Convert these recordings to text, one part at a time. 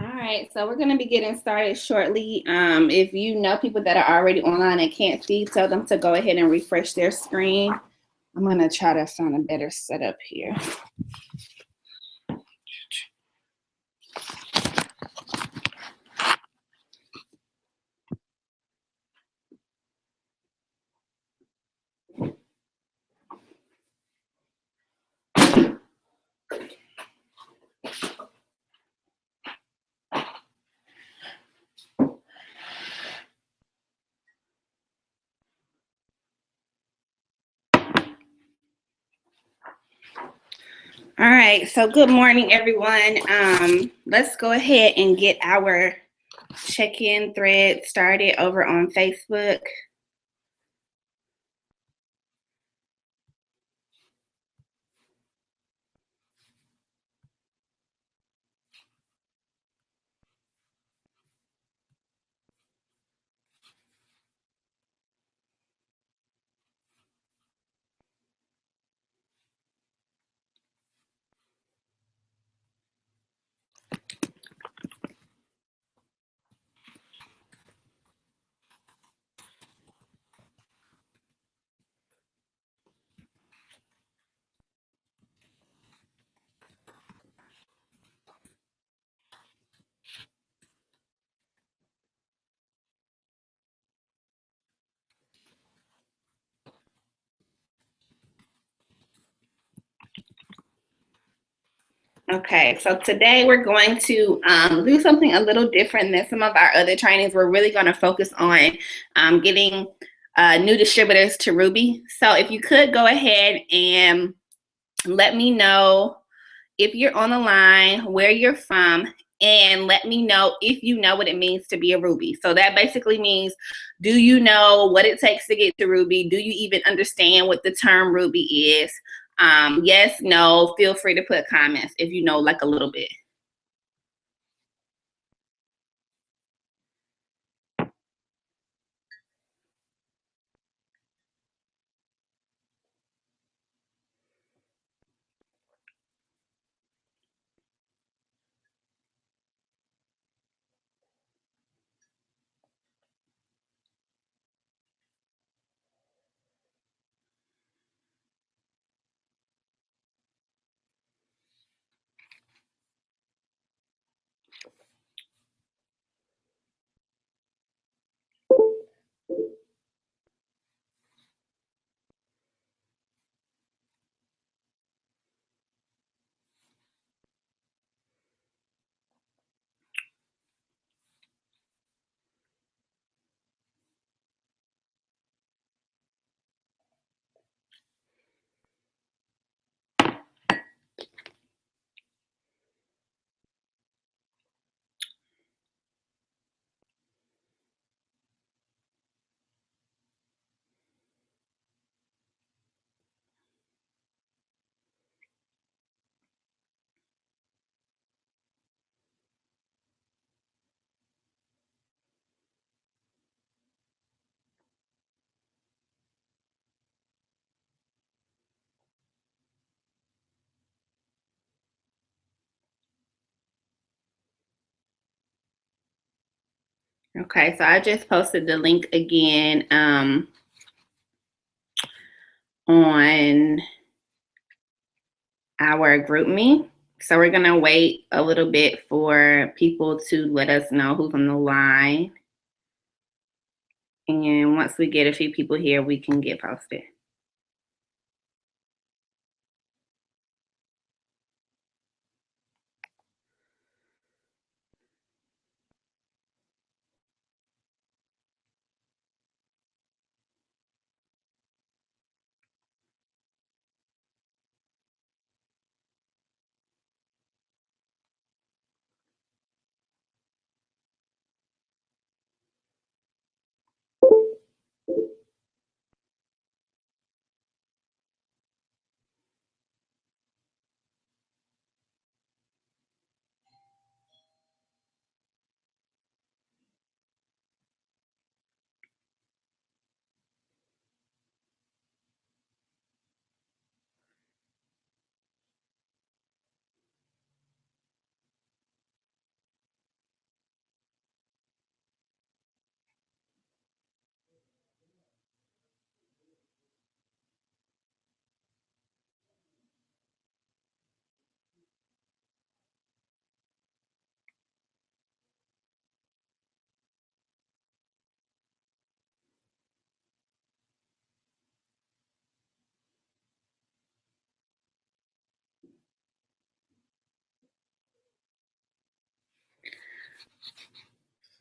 All right, so we're going to be getting started shortly. If you know people that are already online and can't see, tell them to go ahead and refresh their screen. I'm going to try to find a better setup here. All right, so good morning, everyone. Let's go ahead and get our check-in thread started over on Facebook. Okay, so today we're going to do something a little different than some of our other trainings. We're really going to focus on getting new distributors to Ruby. So if you could go ahead and let me know if you're on the line, where you're from, and let me know if you know what it means to be a Ruby. So that basically means, do you know what it takes to get to Ruby? Do you even understand what the term Ruby is? Yes, no, feel free to put comments if you know like a little bit. Okay, so I just posted the link again on our GroupMe. So we're gonna wait a little bit for people to let us know who's on the line. And once we get a few people here, we can get posted.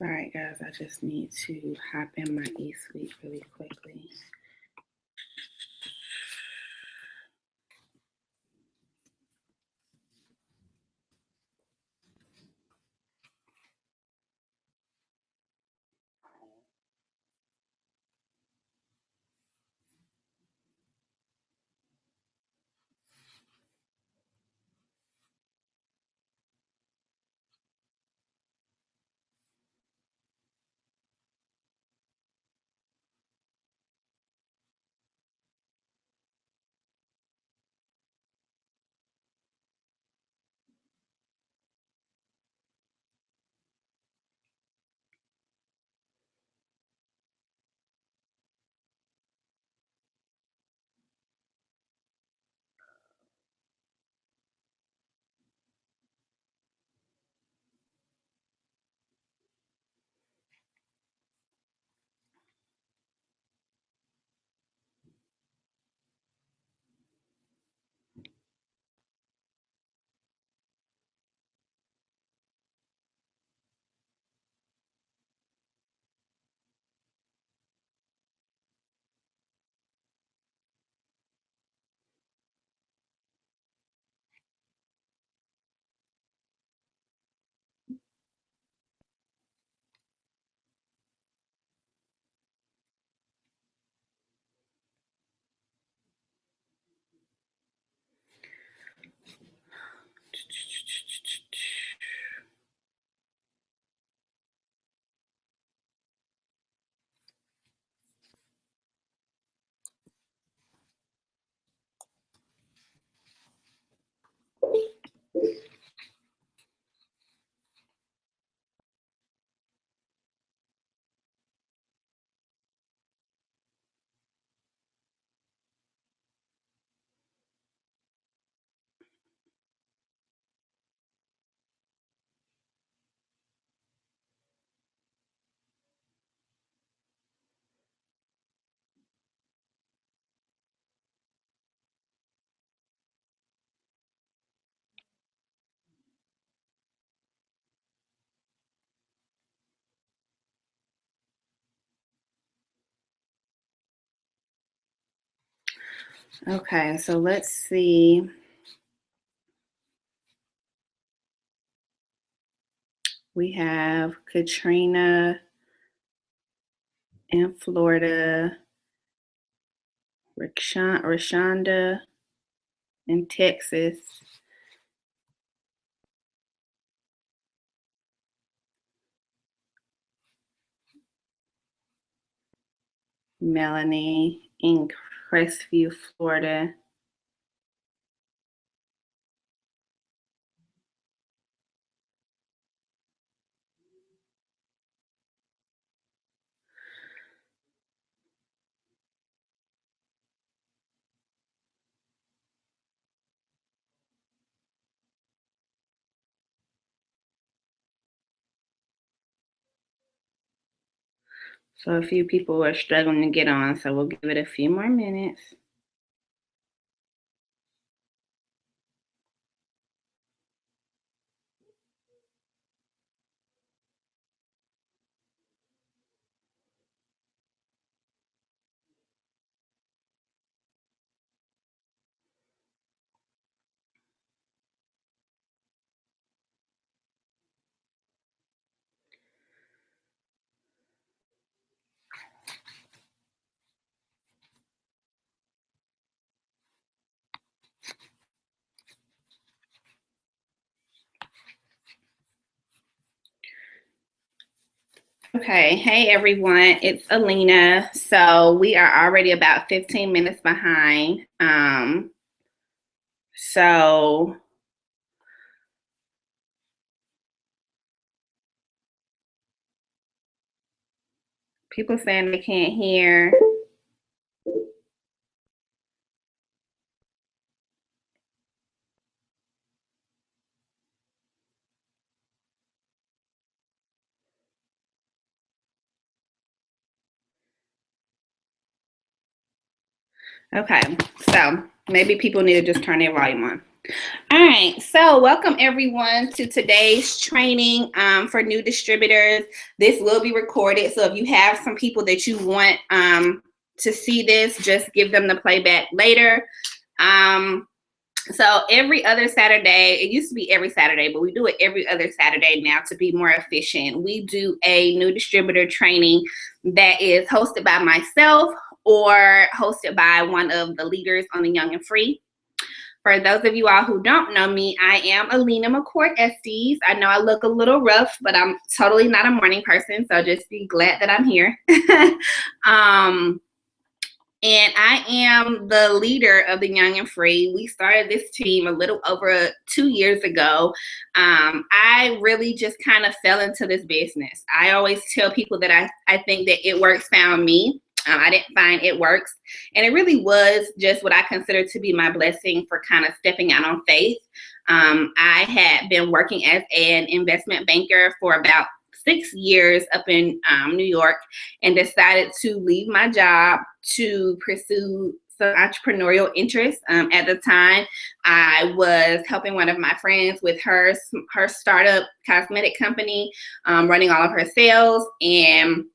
Sorry guys, I just need to hop in my eSuite really quickly. Okay, so let's see. We have Katrina in Florida, Rashonda in Texas, Melanie in Crestview, Florida. So a few people are struggling to get on, so we'll give it a few more minutes. Okay, hey everyone, it's Alina. So we are already about 15 minutes behind. So people saying they can't hear. Okay, so maybe people need to just turn their volume on. All right, so welcome everyone to today's training for new distributors. This will be recorded, so if you have some people that you want to see this, just give them the playback later. So every other Saturday, it used to be every Saturday, but we do it every other Saturday now to be more efficient. We do a new distributor training that is hosted by myself or hosted by one of the leaders on the Young and Free. For those of you all who don't know me, I am Alina McCourt Estes. I know I look a little rough, but I'm totally not a morning person, so just be glad that I'm here. And I am the leader of the Young and Free. We started this team a little over 2 years ago. I really just kind of fell into this business. I always tell people that I think that It Works found me. I didn't find It Works. And it really was just what I consider to be my blessing for kind of stepping out on faith. I had been working as an investment banker for about 6 years up in New York, and decided to leave my job to pursue some entrepreneurial interests. At the time, I was helping one of my friends with her startup cosmetic company, running all of her sales, and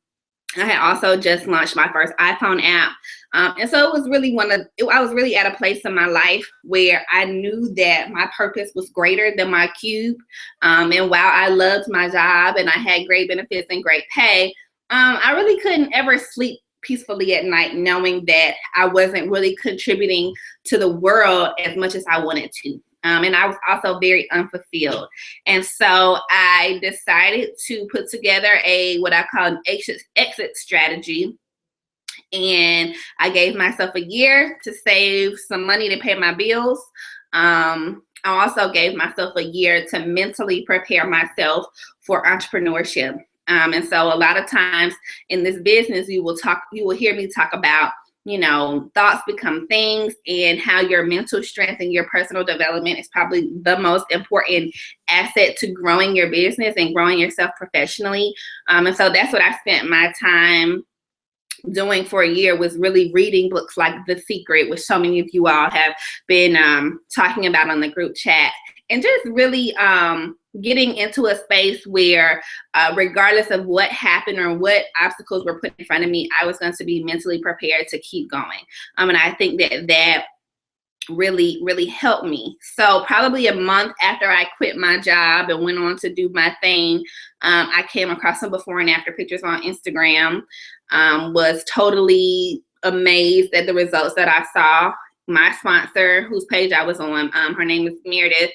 I had also just launched my first iPhone app. And so it was really I was really at a place in my life where I knew that my purpose was greater than my cube. And while I loved my job and I had great benefits and great pay, I really couldn't ever sleep peacefully at night knowing that I wasn't really contributing to the world as much as I wanted to. And I was also very unfulfilled. And so I decided to put together what I call an exit strategy. And I gave myself a year to save some money to pay my bills. I also gave myself a year to mentally prepare myself for entrepreneurship. And so a lot of times in this business, you will hear me talk about, thoughts become things, and how your mental strength and your personal development is probably the most important asset to growing your business and growing yourself professionally. And so that's what I spent my time doing for a year, was really reading books like The Secret, which so many of you all have been talking about on the group chat, and just really getting into a space where regardless of what happened or what obstacles were put in front of me, I was going to be mentally prepared to keep going. And I think that really, really helped me. So probably a month after I quit my job and went on to do my thing, I came across some before and after pictures on Instagram, was totally amazed at the results that I saw. My sponsor, whose page I was on, her name is Meredith,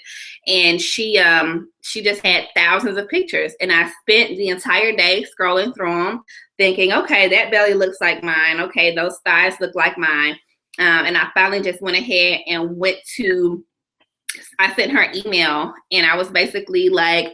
and she just had thousands of pictures. And I spent the entire day scrolling through them, thinking, okay, that belly looks like mine. Okay, those thighs look like mine. And I finally just went ahead and I sent her email, and I was basically like,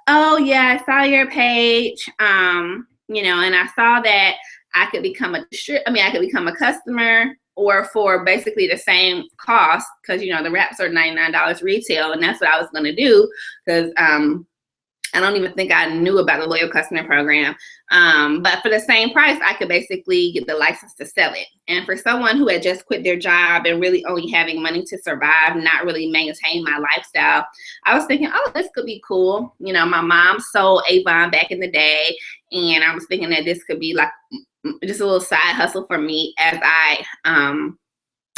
oh yeah, I saw your page, and I saw that I could become a customer, or for basically the same cost, because the wraps are $99 retail, and that's what I was going to do, because I don't even think I knew about the loyal customer program. But for the same price, I could basically get the license to sell it. And for someone who had just quit their job and really only having money to survive, not really maintain my lifestyle, I was thinking, oh, this could be cool. My mom sold Avon back in the day, and I was thinking that this could be like just a little side hustle for me as I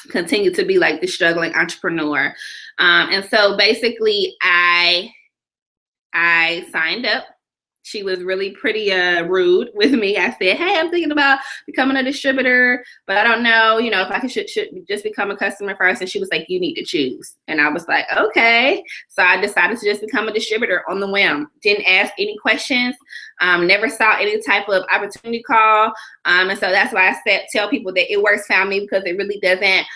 continue to be like the struggling entrepreneur. And so basically I signed up. She was really pretty rude with me. I said, hey, I'm thinking about becoming a distributor, but I don't know, if I should just become a customer first. And she was like, you need to choose. And I was like, okay. So I decided to just become a distributor on the whim. Didn't ask any questions. Never saw any type of opportunity call. And so that's why I tell people that It Works found me, because it really doesn't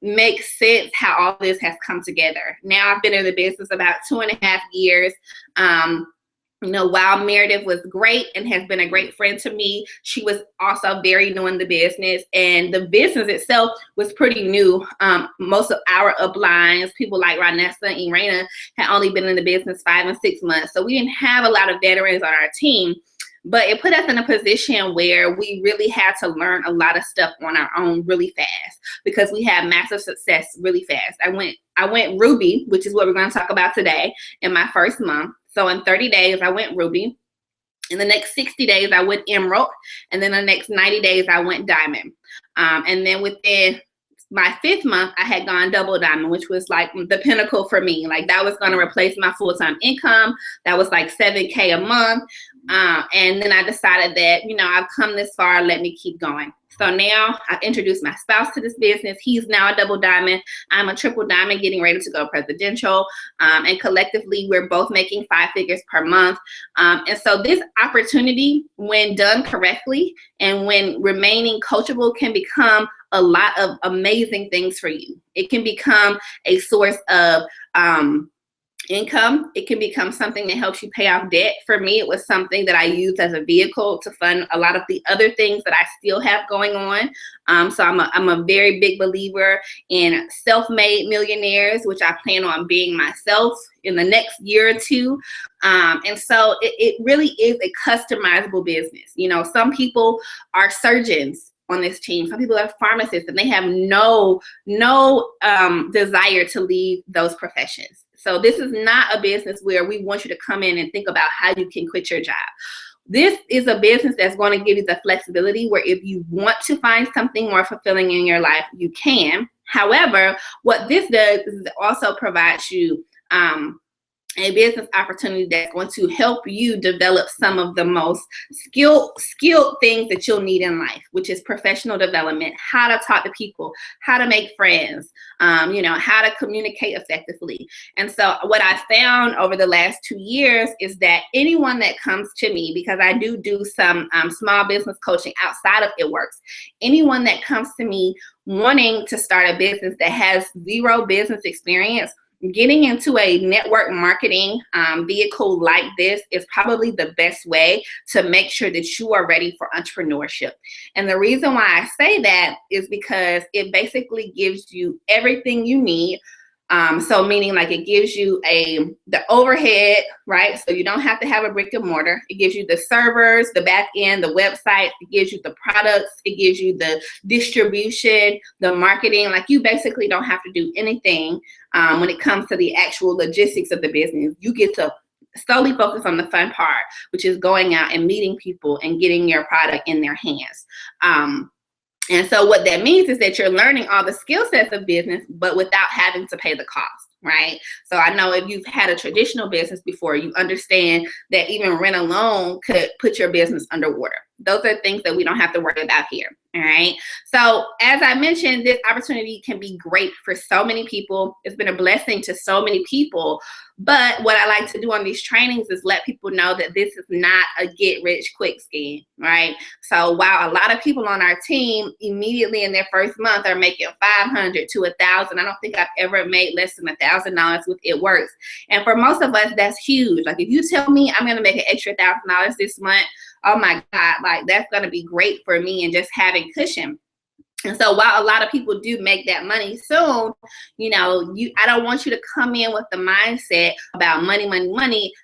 make sense how all this has come together. Now I've been in the business about 2.5 years. While Meredith was great and has been a great friend to me, she was also very new in the business, and the business itself was pretty new. Most of our uplines, people like Ronessa and Irena, had only been in the business 5 and 6 months. So we didn't have a lot of veterans on our team. but it put us in a position where we really had to learn a lot of stuff on our own really fast because we had massive success really fast. I went Ruby, which is what we're going to talk about today, in my first month. So in 30 days, I went Ruby. In the next 60 days, I went Emerald. And then the next 90 days, I went Diamond. And then within my 5th month, I had gone Double Diamond, which was like the pinnacle for me. Like that was going to replace my full-time income. That was like $7K a month. And then I decided that, you know, I've come this far, let me keep going. So now I've introduced my spouse to this business. He's now a Double Diamond. I'm a Triple Diamond getting ready to go presidential. And collectively, we're both making 5 figures per month. And so this opportunity, when done correctly and when remaining coachable, can become a lot of amazing things for you. It can become a source of income. It can become something that helps you pay off debt. For me, it was something that I used as a vehicle to fund a lot of the other things that I still have going on. So I'm a very big believer in self-made millionaires, which I plan on being myself in the next year or two. And so it really is a customizable business. You know, some people are surgeons on this team. Some people are pharmacists and they have no desire to leave those professions. So this is not a business where we want you to come in and think about how you can quit your job. This is a business that's going to give you the flexibility where if you want to find something more fulfilling in your life, you can. However, what this does is also provides you a business opportunity that's going to help you develop some of the most skilled things that you'll need in life, which is professional development, how to talk to people, how to make friends, you know, how to communicate effectively. And so what I found over the last 2 years is that anyone that comes to me, because I do some small business coaching outside of It Works, anyone that comes to me wanting to start a business that has zero business experience, getting into a network marketing vehicle like this is probably the best way to make sure that you are ready for entrepreneurship. And the reason why I say that is because it basically gives you everything you need. So meaning like it gives you the overhead, right? So you don't have to have a brick and mortar. It gives you the servers, the back end, the website. It gives you the products. It gives you the distribution, the marketing. Like you basically don't have to do anything when it comes to the actual logistics of the business. You get to solely focus on the fun part, which is going out and meeting people and getting your product in their hands. And so what that means is that you're learning all the skill sets of business, but without having to pay the cost, right? So I know if you've had a traditional business before, you understand that even rent alone could put your business underwater. Those are things that we don't have to worry about here, all right? So as I mentioned, this opportunity can be great for so many people. It's been a blessing to so many people. But what I like to do on these trainings is let people know that this is not a get-rich-quick scheme, right? So while a lot of people on our team immediately in their first month are making $500 to $1,000, I don't think I've ever made less than $1,000 with It Works. And for most of us, that's huge. Like if you tell me I'm going to make an extra $1,000 this month, oh my God, like that's going to be great for me and just having cushion. And so while a lot of people do make that money soon, you know, I don't want you to come in with the mindset about money.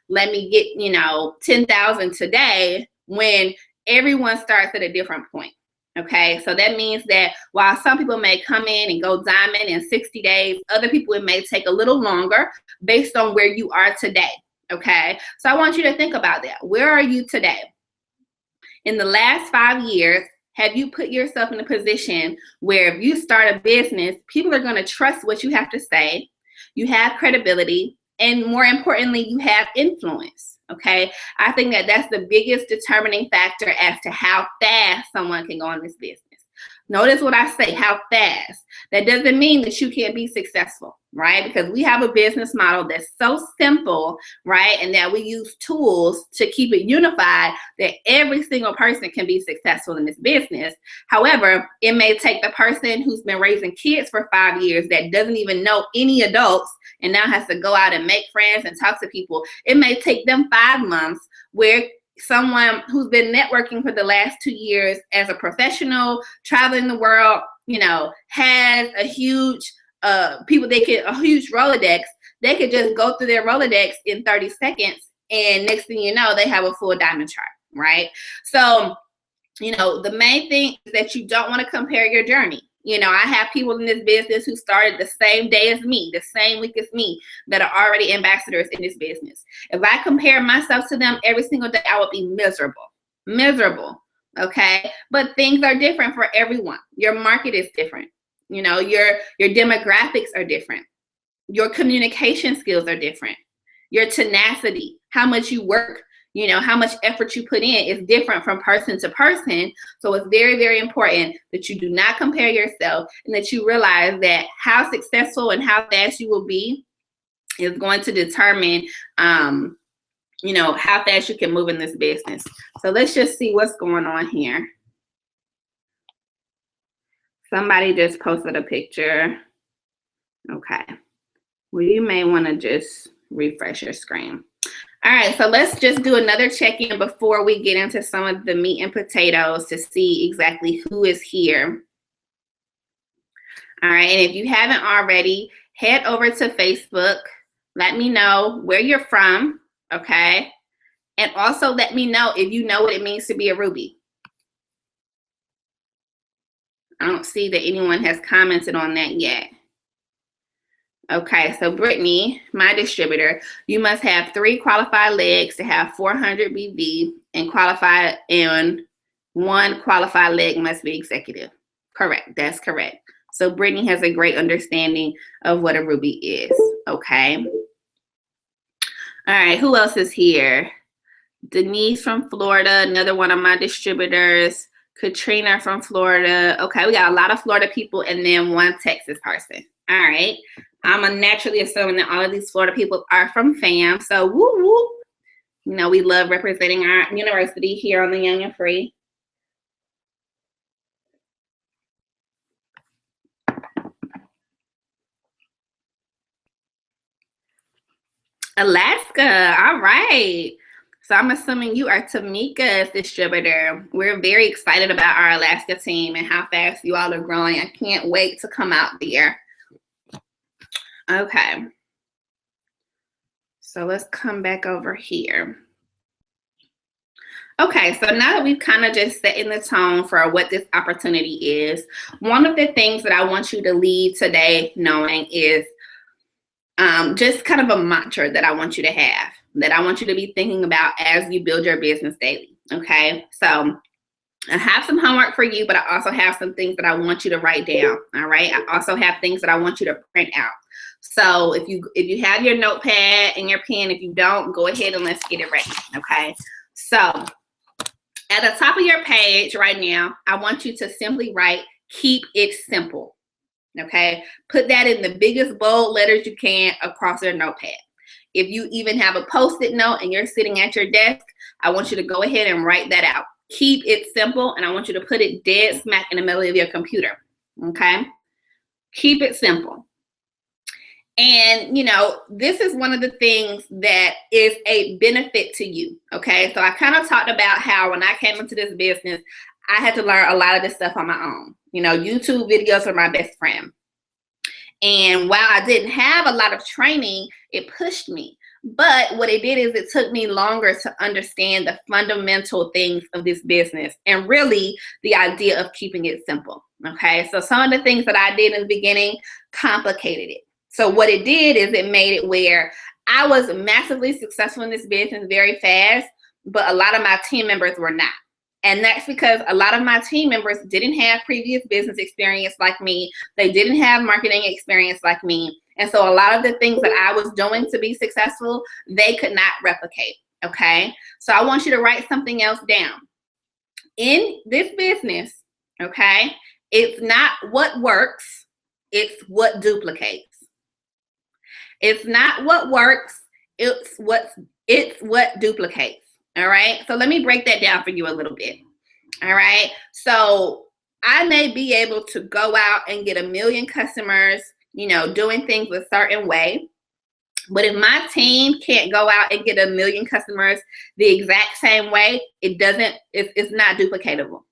Let me get, you know, 10,000 today when everyone starts at a different point. Okay, so that means that while some people may come in and go diamond in 60 days, other people it may take a little longer based on where you are today. Okay, so I want you to think about that. Where are you today? In the last 5 years, have you put yourself in a position where if you start a business, people are going to trust what you have to say, you have credibility, and more importantly, you have influence, okay? I think that that's the biggest determining factor as to how fast someone can go in this business. Notice what I say, how fast. That doesn't mean that you can't be successful, right? Because we have a business model that's so simple, right? And that we use tools to keep it unified that every single person can be successful in this business. However, it may take the person who's been raising kids for 5 years that doesn't even know any adults and now has to go out and make friends and talk to people. It may take them 5 months where someone who's been networking for the last 2 years as a professional, traveling the world, you know, has a huge a huge Rolodex. They could just go through their Rolodex in 30 seconds, and next thing you know, they have a full diamond chart. right? So, you know, the main thing is that you don't want to compare your journey. You know, I have people in this business who started the same day as me, the same week as me, that are already ambassadors in this business. If I compare myself to them every single day, I would be miserable, miserable. Okay. But things are different for everyone. Your market is different. You know, your demographics are different. Your communication skills are different. Your tenacity, how much you work, you know, how much effort you put in is different from person to person. So it's very, very important that you do not compare yourself, and that you realize that how successful and how fast you will be is going to determine, you know, how fast you can move in this business. So let's just see what's going on here. Somebody just posted a picture. Okay. Well, you may want to just refresh your screen. All right, so let's just do another check-in before we get into some of the meat and potatoes to see exactly who is here. All right, and if you haven't already, head over to Facebook. Let me know where you're from, okay? And also let me know if you know what it means to be a Ruby. I don't see that anyone has commented on that yet. Okay, so Brittany, my distributor, you must have 3 qualified legs to have 400 BV, and qualified, and 1 qualified leg must be executive. Correct, that's correct. So Brittany has a great understanding of what a Ruby is, okay? All right, who else is here? Denise from Florida, another one of my distributors. Katrina from Florida. Okay, we got a lot of Florida people and then 1 Texas person. All right. I'm naturally assuming that all of these Florida people are from FAM. So woo woo. You know, we love representing our university here on the Young and Free. Alaska. All right. So I'm assuming you are Tamika's distributor. We're very excited about our Alaska team and how fast you all are growing. I can't wait to come out there. Okay. So let's come back over here. Okay, so now that we've kind of just set in the tone for what this opportunity is, one of the things that I want you to leave today knowing is just kind of a mantra that I want you to have, that I want you to be thinking about as you build your business daily, okay? So I have some homework for you, but I also have some things that I want you to write down, all right? I also have things that I want you to print out. So if you have your notepad and your pen, if you don't, go ahead and let's get it ready, okay? So at the top of your page right now, I want you to simply write, keep it simple, okay? Put that in the biggest bold letters you can across your notepad. If you even have a Post-it note and you're sitting at your desk, I want you to go ahead and write that out. Keep it simple, and I want you to put it dead smack in the middle of your computer, okay? Keep it simple. And, you know, this is one of the things that is a benefit to you, okay? So I kind of talked about how when I came into this business, I had to learn a lot of this stuff on my own. You know, YouTube videos are my best friend. And while I didn't have a lot of training, it pushed me. But what it did is it took me longer to understand the fundamental things of this business and really the idea of keeping it simple, okay? So some of the things that I did in the beginning complicated it. So what it did is it made it where I was massively successful in this business very fast, but a lot of my team members were not. And that's because a lot of my team members didn't have previous business experience like me. They didn't have marketing experience like me. And so a lot of the things that I was doing to be successful, they could not replicate, okay? So I want you to write something else down. In this business, okay, it's not what works, it's what duplicates. It's not what works, it's what duplicates. All right, so let me break that down for you a little bit. All right, so I may be able to go out and get 1 million customers, you know, doing things a certain way. But if my team can't go out and get 1 million customers the exact same way, it's not duplicatable.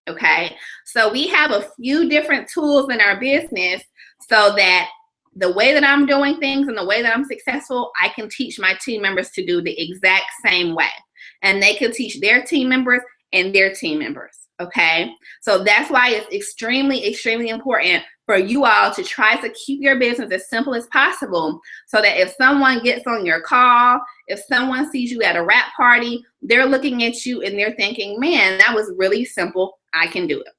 Okay, so we have a few different tools in our business so that the way that I'm doing things and the way that I'm successful, I can teach my team members to do the exact same way. and they can teach their team members and their team members. Okay, so that's why it's extremely important for you all to try to keep your business as simple as possible, so that if someone gets on your call, if someone sees you at a wrap party, they're looking at you and they're thinking, man, that was really simple, I can do it.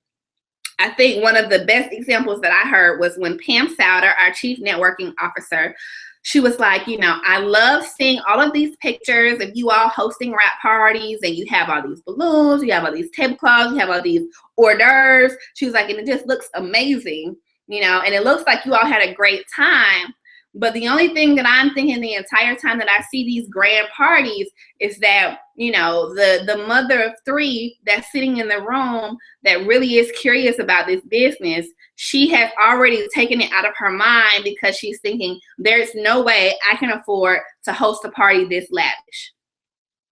I think one of the best examples that I heard was when Pam Souter, our Chief Networking Officer, she was like, you know, I love seeing all of these pictures of you all hosting wrap parties, and you have all these balloons, you have all these tablecloths, you have all these hors d'oeuvres. She was like, and it just looks amazing, you know, and it looks like you all had a great time. But the only thing that I'm thinking the entire time that I see these grand parties is that, you know, the mother of three that's sitting in the room that really is curious about this business, she has already taken it out of her mind because she's thinking, there's no way I can afford to host a party this lavish.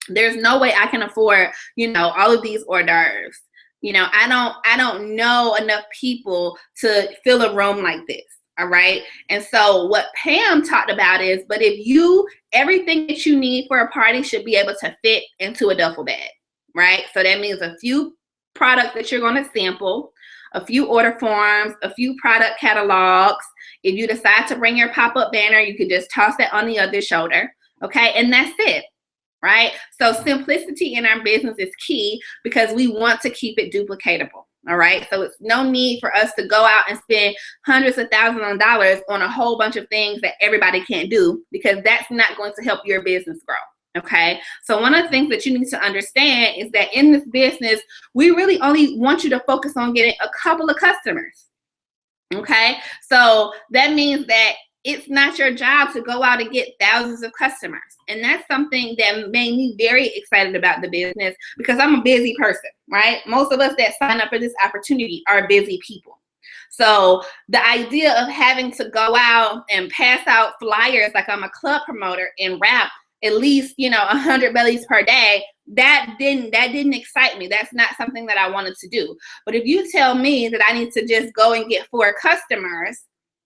There's no way I can afford, you know, all of these hors d'oeuvres. You know, I don't know enough people to fill a room like this. All right. And so what Pam talked about is, but if everything that you need for a party should be able to fit into a duffel bag, right? So that means a few products that you're going to sample, a few order forms, a few product catalogs. If you decide to bring your pop-up banner, you can just toss that on the other shoulder. Okay. And that's it. Right. So simplicity in our business is key because we want to keep it duplicatable. All right. So it's no need for us to go out and spend hundreds of thousands of dollars on a whole bunch of things that everybody can't do, because that's not going to help your business grow. Okay. So one of the things that you need to understand is that in this business, we really only want you to focus on getting a couple of customers. Okay. So that means that it's not your job to go out and get thousands of customers. And that's something that made me very excited about the business, because I'm a busy person, right? Most of us that sign up for this opportunity are busy people. So the idea of having to go out and pass out flyers like I'm a club promoter and wrap at least, you know, 100 bellies per day, that didn't excite me. That's not something that I wanted to do. But if you tell me that I need to just go and get 4 customers,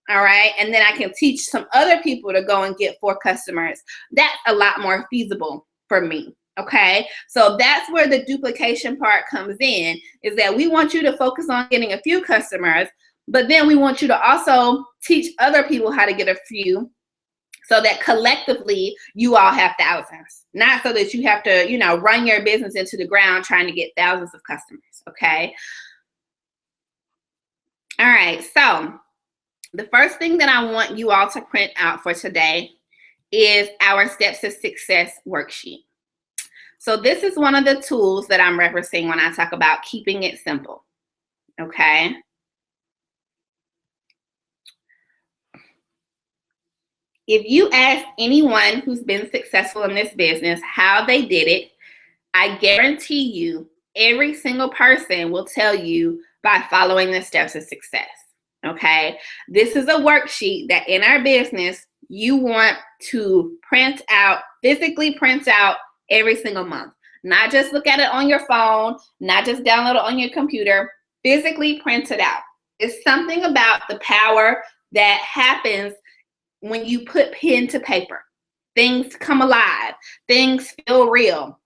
all right, and then I can teach some other people to go and get 4 customers, that's a lot more feasible for me. Okay, so that's where the duplication part comes in, is that we want you to focus on getting a few customers, but then we want you to also teach other people how to get a few, so that collectively you all have thousands, not so that you have to, you know, run your business into the ground trying to get thousands of customers. Okay. All right. So the first thing that I want you all to print out for today is our Steps to Success worksheet. So this is one of the tools that I'm referencing when I talk about keeping it simple. Okay. If you ask anyone who's been successful in this business how they did it, I guarantee you every single person will tell you by following the steps of success. Okay, this is a worksheet that in our business you want to print out, physically print out every single month. Not just look at it on your phone, not just download it on your computer, physically print it out. It's something about the power that happens when you put pen to paper. Things come alive, things feel real.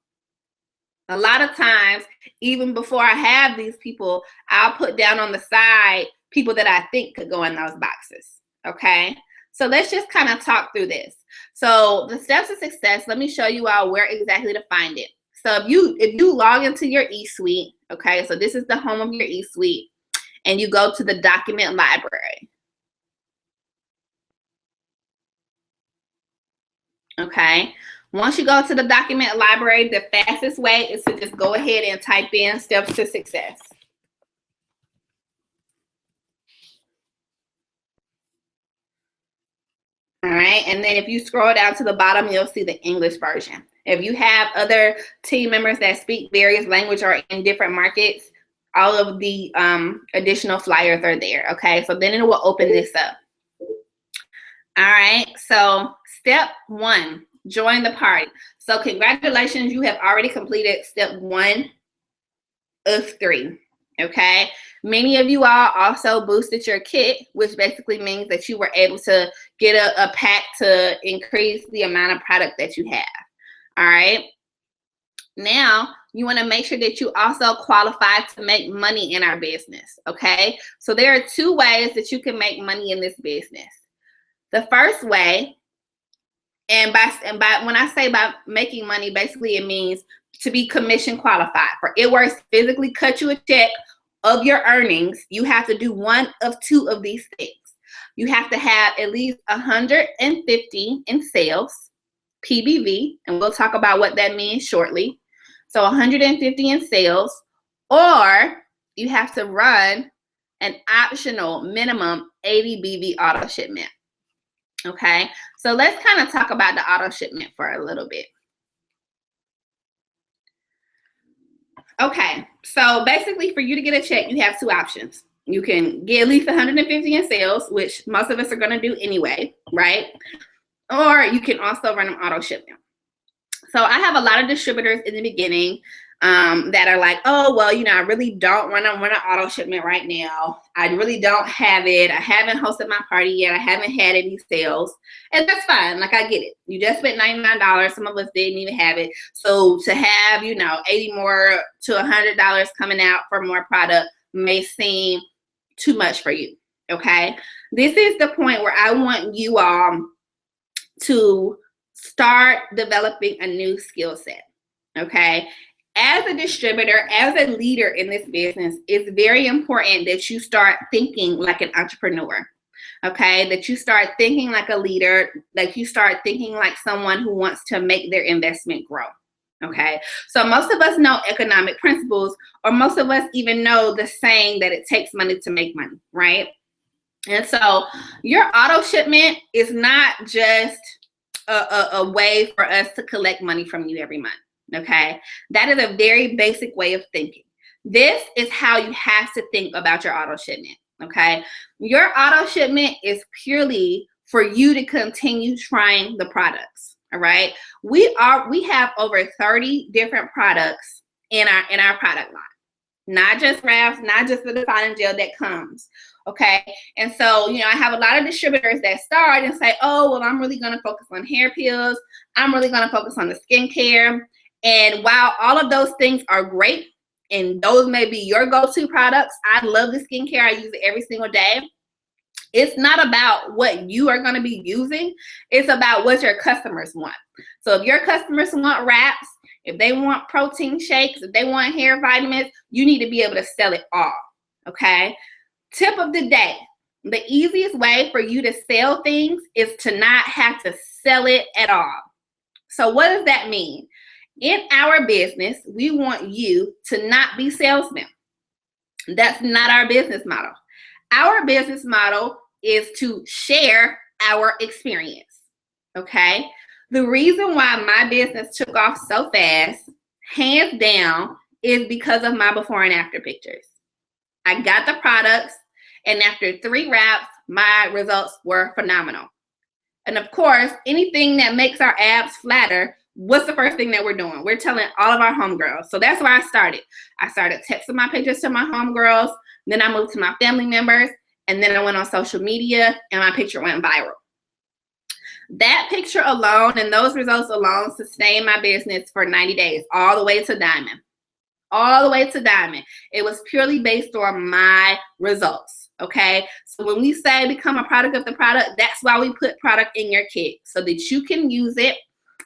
A lot of times, even before I have these people, I'll put down on the side people that I think could go in those boxes. Okay, so let's just kind of talk through this. So the steps of success, let me show you all where exactly to find it. So if you log into your eSuite, okay, so this is the home of your eSuite, and you go to the document library. Okay, once you go to the document library, the fastest way is to just go ahead and type in steps to success. All right, and then if you scroll down to the bottom, you'll see the English version. If you have other team members that speak various languages or in different markets, all of the additional flyers are there. Okay, so then it will open this up. All right, so step 1, join the party. So congratulations, you have already completed step 1 of 3. Okay, many of you all also boosted your kit, which basically means that you were able to get a pack to increase the amount of product that you have. All right, Now, you want to make sure that you also qualify to make money in our business, okay? So there are two ways that you can make money in this business. The first way, and by when I say by making money, basically it means to be commission qualified. For It Works physically cut you a check of your earnings, you have to do one of two of these things. You have to have at least 150 in sales, PBV, and we'll talk about what that means shortly. So 150 in sales, or you have to run an optional minimum 80 BV auto shipment. Okay, so let's kind of talk about the auto shipment for a little bit. Okay, so basically for you to get a check, you have two options. You can get at least 150 in sales, which most of us are going to do anyway, right? Or you can also run an auto shipment. So I have a lot of distributors in the beginning that are like, oh, well, I really don't want to run an auto shipment right now. I really don't have it. I haven't hosted my party yet. I haven't had any sales. And that's fine. Like, I get it. You just spent $99. Some of us didn't even have it. So to have, $80 more to $100 coming out for more product may seem too much for you. Okay. This is the point where I want you all to start developing a new skill set. Okay. As a distributor, as a leader in this business, it's very important that you start thinking like an entrepreneur. Okay, that you start thinking like a leader, that you start thinking like someone who wants to make their investment grow. Okay, so most of us know economic principles, or most of us even know the saying that it takes money to make money, right? And so your auto shipment is not just a way for us to collect money from you every month. Okay, that is a very basic way of thinking. This is how you have to think about your auto shipment. Okay, your auto shipment is purely for you to continue trying the products. All right, we have over 30 different products in our product line, not just wraps, not just the defining gel that comes. Okay, and so I have a lot of distributors that start and say, oh, well, I'm really going to focus on hair pills. I'm really going to focus on the skincare. And while all of those things are great, and those may be your go-to products, I love the skincare. I use it every single day. It's not about what you are going to be using. It's about what your customers want. So if your customers want wraps, if they want protein shakes, if they want hair vitamins, you need to be able to sell it all. Okay? Tip of the day. The easiest way for you to sell things is to not have to sell it at all. So what does that mean? In our business, we want you to not be salesmen. That's not our business model. Our business model is to share our experience. Okay? The reason why my business took off so fast, hands down, is because of my before and after pictures. I got the products, and after 3 wraps, my results were phenomenal. And of course, anything that makes our abs flatter, what's the first thing that we're doing? We're telling all of our homegirls. So that's where I started. I started texting my pictures to my homegirls. Then I moved to my family members. And then I went on social media, and my picture went viral. That picture alone and those results alone sustained my business for 90 days, all the way to diamond. All the way to diamond. It was purely based on my results. Okay, so when we say become a product of the product, that's why we put product in your kit, so that you can use it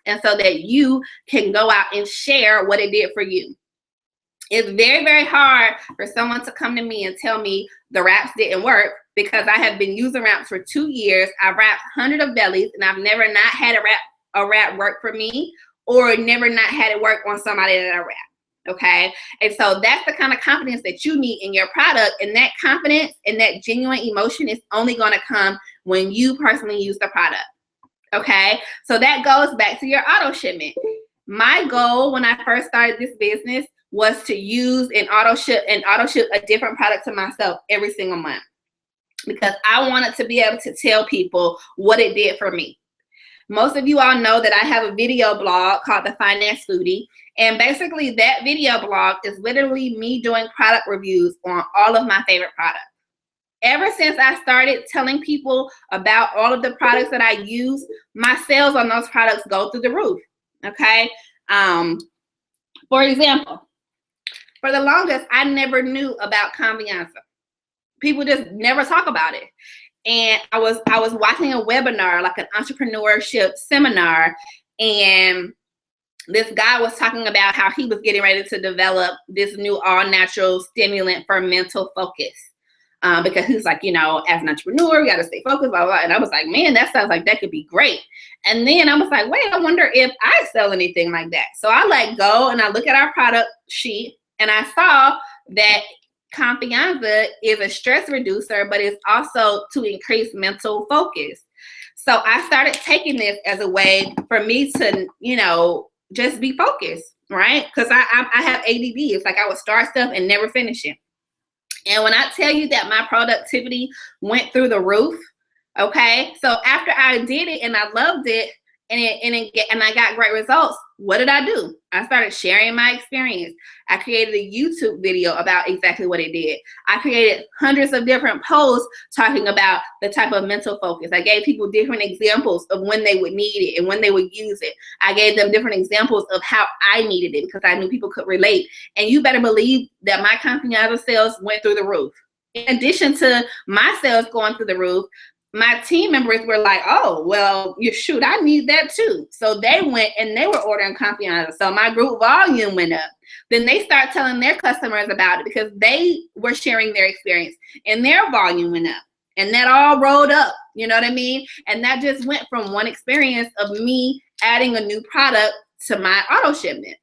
and so that you can go out and share what it did for you. It's very, very hard for someone to come to me and tell me the wraps didn't work, because I have been using wraps for 2 years. I've wrapped hundreds of bellies, and I've never not had a wrap work for me, or never not had it work on somebody that I wrap. Okay, and so that's the kind of confidence that you need in your product, and that confidence and that genuine emotion is only going to come when you personally use the product. Okay, so that goes back to your auto shipment. My goal when I first started this business was to use and auto ship a different product to myself every single month, because I wanted to be able to tell people what it did for me. Most of you all know that I have a video blog called The Finance Foodie. And basically that video blog is literally me doing product reviews on all of my favorite products. Ever since I started telling people about all of the products that I use, my sales on those products go through the roof. Okay. For example, for the longest, I never knew about Confianza. People just never talk about it. And I was watching a webinar, like an entrepreneurship seminar, and this guy was talking about how he was getting ready to develop this new all-natural stimulant for mental focus. Because he's like, you know, as an entrepreneur, we got to stay focused, blah, blah. And I was like, man, that sounds like that could be great. And then I was like, wait, I wonder if I sell anything like that. So I let go and I look at our product sheet, and I saw that Confianza is a stress reducer, but it's also to increase mental focus. So I started taking this as a way for me to, you know, just be focused, right? Because I have ADD. It's like I would start stuff and never finish it. And when I tell you that my productivity went through the roof, okay? So after I did it and I loved it, and I got great results, what did I do? I started sharing my experience. I created a YouTube video about exactly what it did. I created hundreds of different posts talking about the type of mental focus. I gave people different examples of when they would need it and when they would use it. I gave them different examples of how I needed it because I knew people could relate. And you better believe that my Confianza sales went through the roof. In addition to my sales going through the roof, my team members were like, oh, well, shoot, I need that too. So they went and they were ordering Confianza. So my group volume went up. Then they start telling their customers about it because they were sharing their experience and their volume went up. And that all rolled up, you know what I mean? And that just went from one experience of me adding a new product to my auto shipment.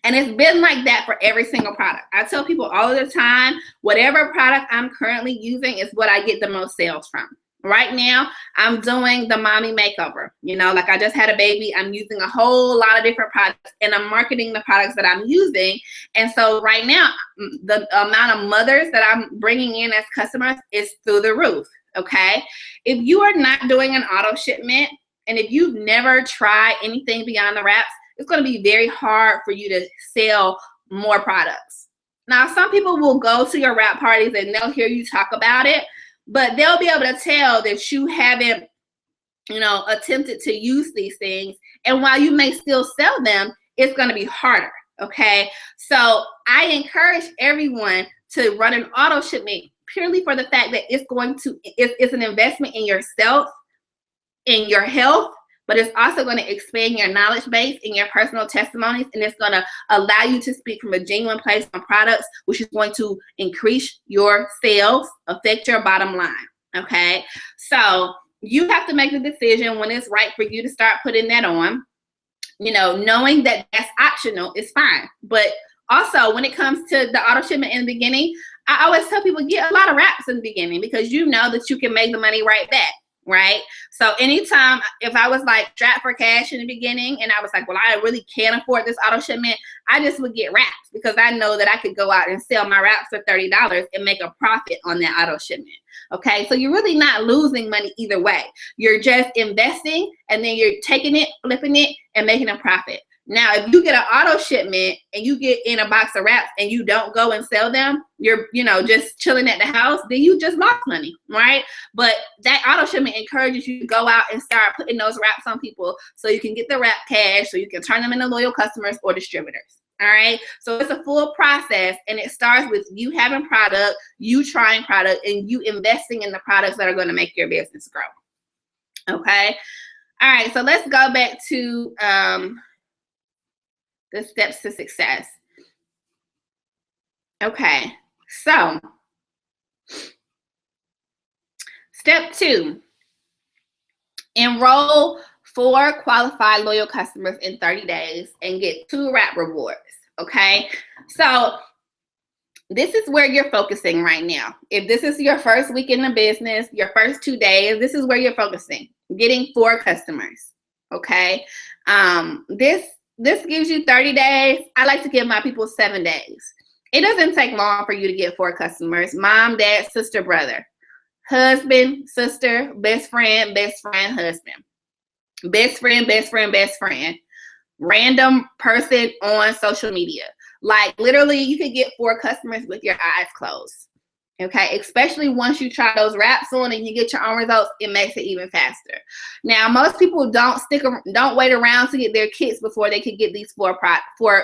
And it's been like that for every single product. I tell people all the time, whatever product I'm currently using is what I get the most sales from. Right now, I'm doing the mommy makeover. You know, like I just had a baby. I'm using a whole lot of different products and I'm marketing the products that I'm using. And so right now, the amount of mothers that I'm bringing in as customers is through the roof, okay? If you are not doing an auto shipment and if you've never tried anything beyond the wraps, it's going to be very hard for you to sell more products. Now, some people will go to your wrap parties and they'll hear you talk about it, but they'll be able to tell that you haven't, you know, attempted to use these things. And while you may still sell them, it's going to be harder, okay? So I encourage everyone to run an auto shipment purely for the fact that it's an investment in yourself, in your health, but it's also going to expand your knowledge base and your personal testimonies, and it's going to allow you to speak from a genuine place on products, which is going to increase your sales, affect your bottom line, okay? So you have to make the decision when it's right for you to start putting that on. You know, knowing that that's optional is fine. But also, when it comes to the auto shipment in the beginning, I always tell people, get a lot of wraps in the beginning because you know that you can make the money right back. Right? So anytime, if I was like strapped for cash in the beginning and I was like, well, I really can't afford this auto shipment, I just would get wraps because I know that I could go out and sell my wraps for $30 and make a profit on that auto shipment. Okay, so you're really not losing money either way. You're just investing and then you're taking it, flipping it, and making a profit. Now, if you get an auto shipment and you get in a box of wraps and you don't go and sell them, you're, you know, just chilling at the house, then you just lost money, right? But that auto shipment encourages you to go out and start putting those wraps on people so you can get the wrap cash, so you can turn them into loyal customers or distributors. All right. So it's a full process and it starts with you having product, you trying product, and you investing in the products that are going to make your business grow. Okay. All right. So let's go back to, the steps to success. Okay, so step 2, enroll 4 qualified loyal customers in 30 days and get 2 wrap rewards. Okay, so this is where you're focusing right now. If this is your first week in the business, your first 2 days, this is where you're focusing, getting 4 customers. Okay, this gives you 30 days. I like to give my people 7 days. It doesn't take long for you to get 4 customers. Mom, dad, sister, brother, husband, sister, best friend, husband, best friend, best friend, best friend, random person on social media. Like literally you could get 4 customers with your eyes closed. Okay, especially once you try those wraps on and you get your own results, it makes it even faster. Now, most people don't wait around to get their kits before they could get these four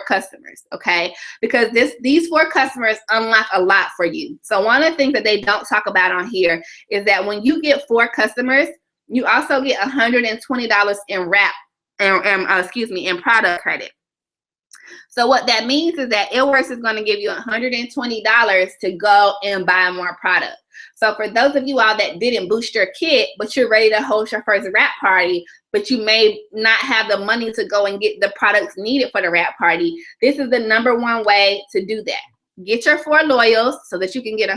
customers, okay? Because these 4 customers unlock a lot for you. So one of the things that they don't talk about on here is that when you get 4 customers, you also get $120 in in product credit. So what that means is that Illworks is going to give you $120 to go and buy more product. So for those of you all that didn't boost your kit, but you're ready to host your first wrap party, but you may not have the money to go and get the products needed for the wrap party, this is the #1 way to do that. Get your 4 loyals so that you can get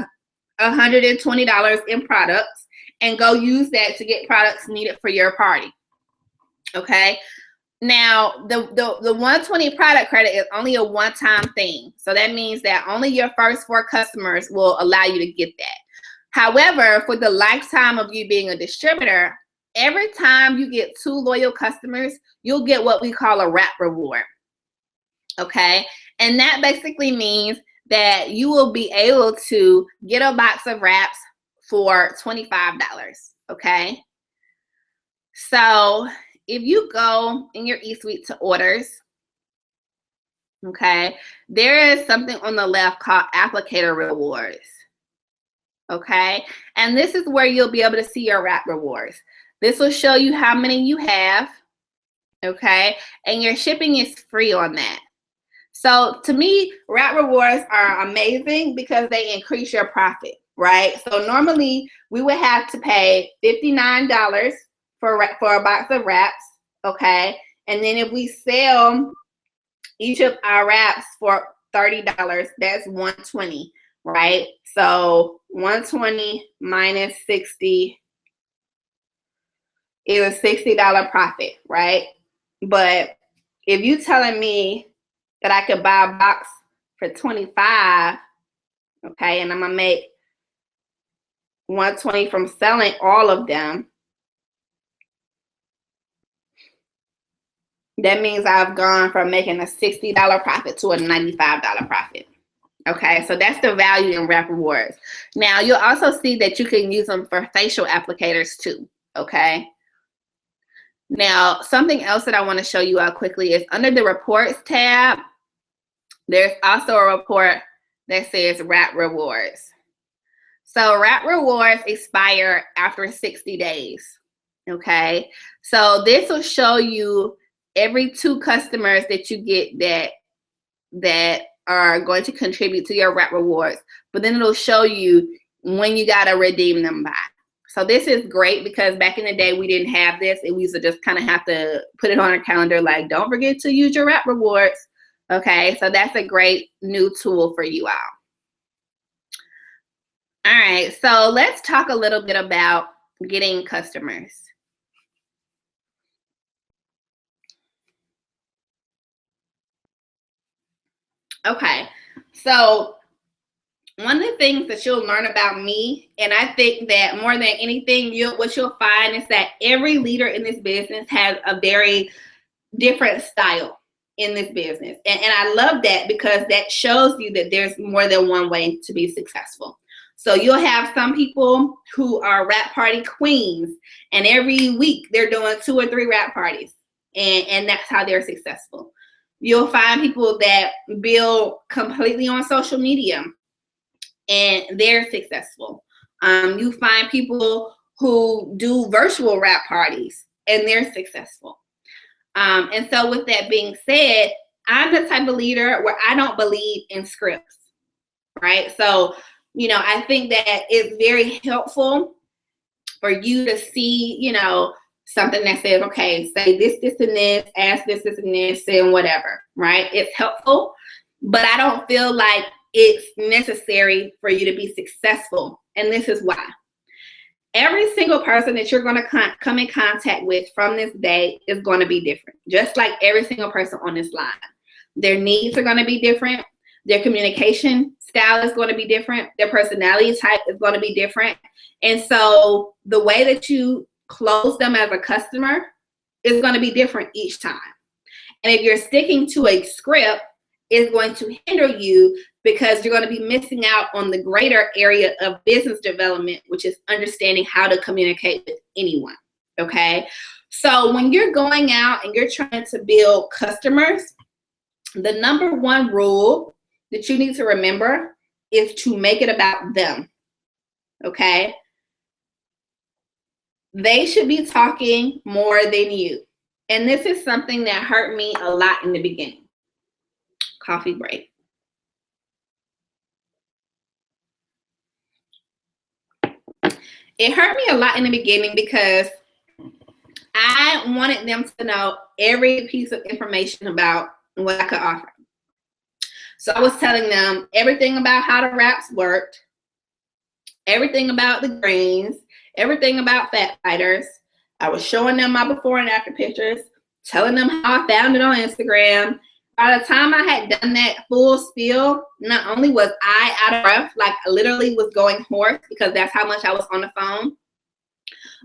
$120 in products and go use that to get products needed for your party. Okay. Now, the 120 product credit is only a one-time thing. So that means that only your first 4 customers will allow you to get that. However, for the lifetime of you being a distributor, every time you get 2 loyal customers, you'll get what we call a wrap reward. Okay? And that basically means that you will be able to get a box of wraps for $25. Okay? So if you go in your eSuite to orders, okay, there is something on the left called applicator rewards. Okay, and this is where you'll be able to see your wrap rewards. This will show you how many you have, okay, and your shipping is free on that. So to me, wrap rewards are amazing because they increase your profit, right? So normally we would have to pay $59 for a box of wraps, okay? And then if we sell each of our wraps for $30, that's $120, right? So 120 minus 60 is a $60 profit, right? But if you telling me that I could buy a box for 25, okay, and I'm gonna make 120 from selling all of them, that means I've gone from making a $60 profit to a $95 profit. Okay, so that's the value in wrap rewards. Now, you'll also see that you can use them for facial applicators too, okay? Now, something else that I want to show you out quickly is under the reports tab, there's also a report that says wrap rewards. So wrap rewards expire after 60 days, okay? So this will show you every 2 customers that you get that are going to contribute to your wrap rewards, but then it'll show you when you got to redeem them by. So this is great because back in the day we didn't have this, and we used to just kind of have to put it on our calendar like, don't forget to use your wrap rewards. Okay, so that's a great new tool for you all. All right, so let's talk a little bit about getting customers. Okay, so one of the things that you'll learn about me, and I think that more than anything, what you'll find is that every leader in this business has a very different style in this business. And I love that because that shows you that there's more than one way to be successful. So you'll have some people who are wrap party queens, and every week they're doing 2 or 3 wrap parties, and that's how they're successful. You'll find people that build completely on social media, and they're successful. You find people who do virtual wrap parties, and they're successful. And so with that being said, I'm the type of leader where I don't believe in scripts, right? So, you know, I think that it's very helpful for you to see, you know, something that says, okay, say this, this, and this, ask this, this, and this, and whatever, right? It's helpful, but I don't feel like it's necessary for you to be successful. And this is why. Every single person that you're going to come in contact with from this day is going to be different, just like every single person on this line. Their needs are going to be different. Their communication style is going to be different. Their personality type is going to be different. And so the way that you close them as a customer is going to be different each time. And if you're sticking to a script, it's going to hinder you because you're going to be missing out on the greater area of business development, which is understanding how to communicate with anyone, okay? So when you're going out and you're trying to build customers, the number one rule that you need to remember is to make it about them, okay? They should be talking more than you. And this is something that hurt me a lot in the beginning. Coffee break. It hurt me a lot in the beginning because I wanted them to know every piece of information about what I could offer. So I was telling them everything about how the wraps worked, everything about the grains, everything about fat fighters. I was showing them my before and after pictures, telling them how I found it on Instagram. By the time I had done that full spiel, not only was I out of breath, like I literally was going hoarse because that's how much I was on the phone,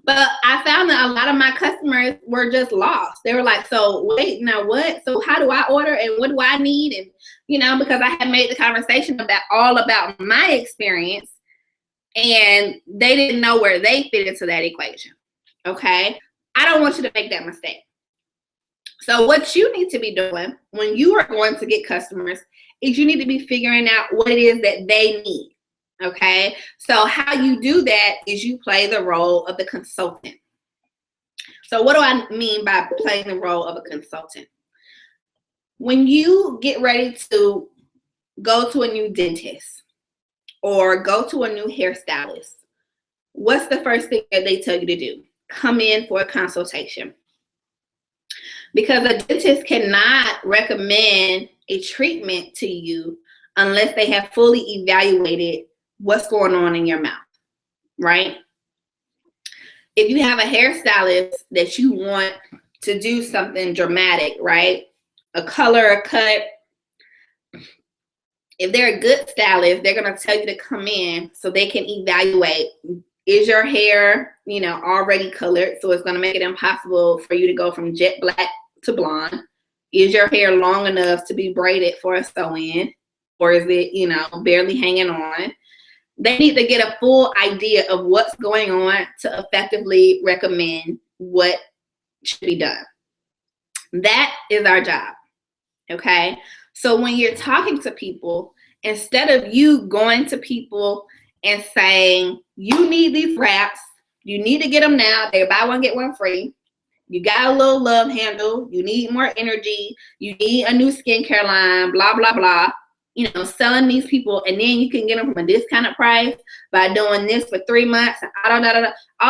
but I found that a lot of my customers were just lost. They were like, so wait, now what? So how do I order and what do I need? And, you know, because I had made the conversation all about my experience, and they didn't know where they fit into that equation, okay? I don't want you to make that mistake. So what you need to be doing when you are going to get customers is you need to be figuring out what it is that they need, okay? So how you do that is you play the role of the consultant. So what do I mean by playing the role of a consultant? When you get ready to go to a new dentist or go to a new hairstylist, what's the first thing that they tell you to do? Come in for a consultation. Because a dentist cannot recommend a treatment to you unless they have fully evaluated what's going on in your mouth, right? If you have a hairstylist that you want to do something dramatic, right? A color, a cut. If they're a good stylist, they're going to tell you to come in so they can evaluate, is your hair, you know, already colored? So it's going to make it impossible for you to go from jet black to blonde. Is your hair long enough to be braided for a sew-in? Or is it, you know, barely hanging on? They need to get a full idea of what's going on to effectively recommend what should be done. That is our job, okay? So when you're talking to people, instead of you going to people and saying, you need these wraps, you need to get them now, they buy one, get one free. You got a little love handle, you need more energy, you need a new skincare line, blah, blah, blah. You know, selling these people, and then you can get them from a discounted price by doing this for 3 months. All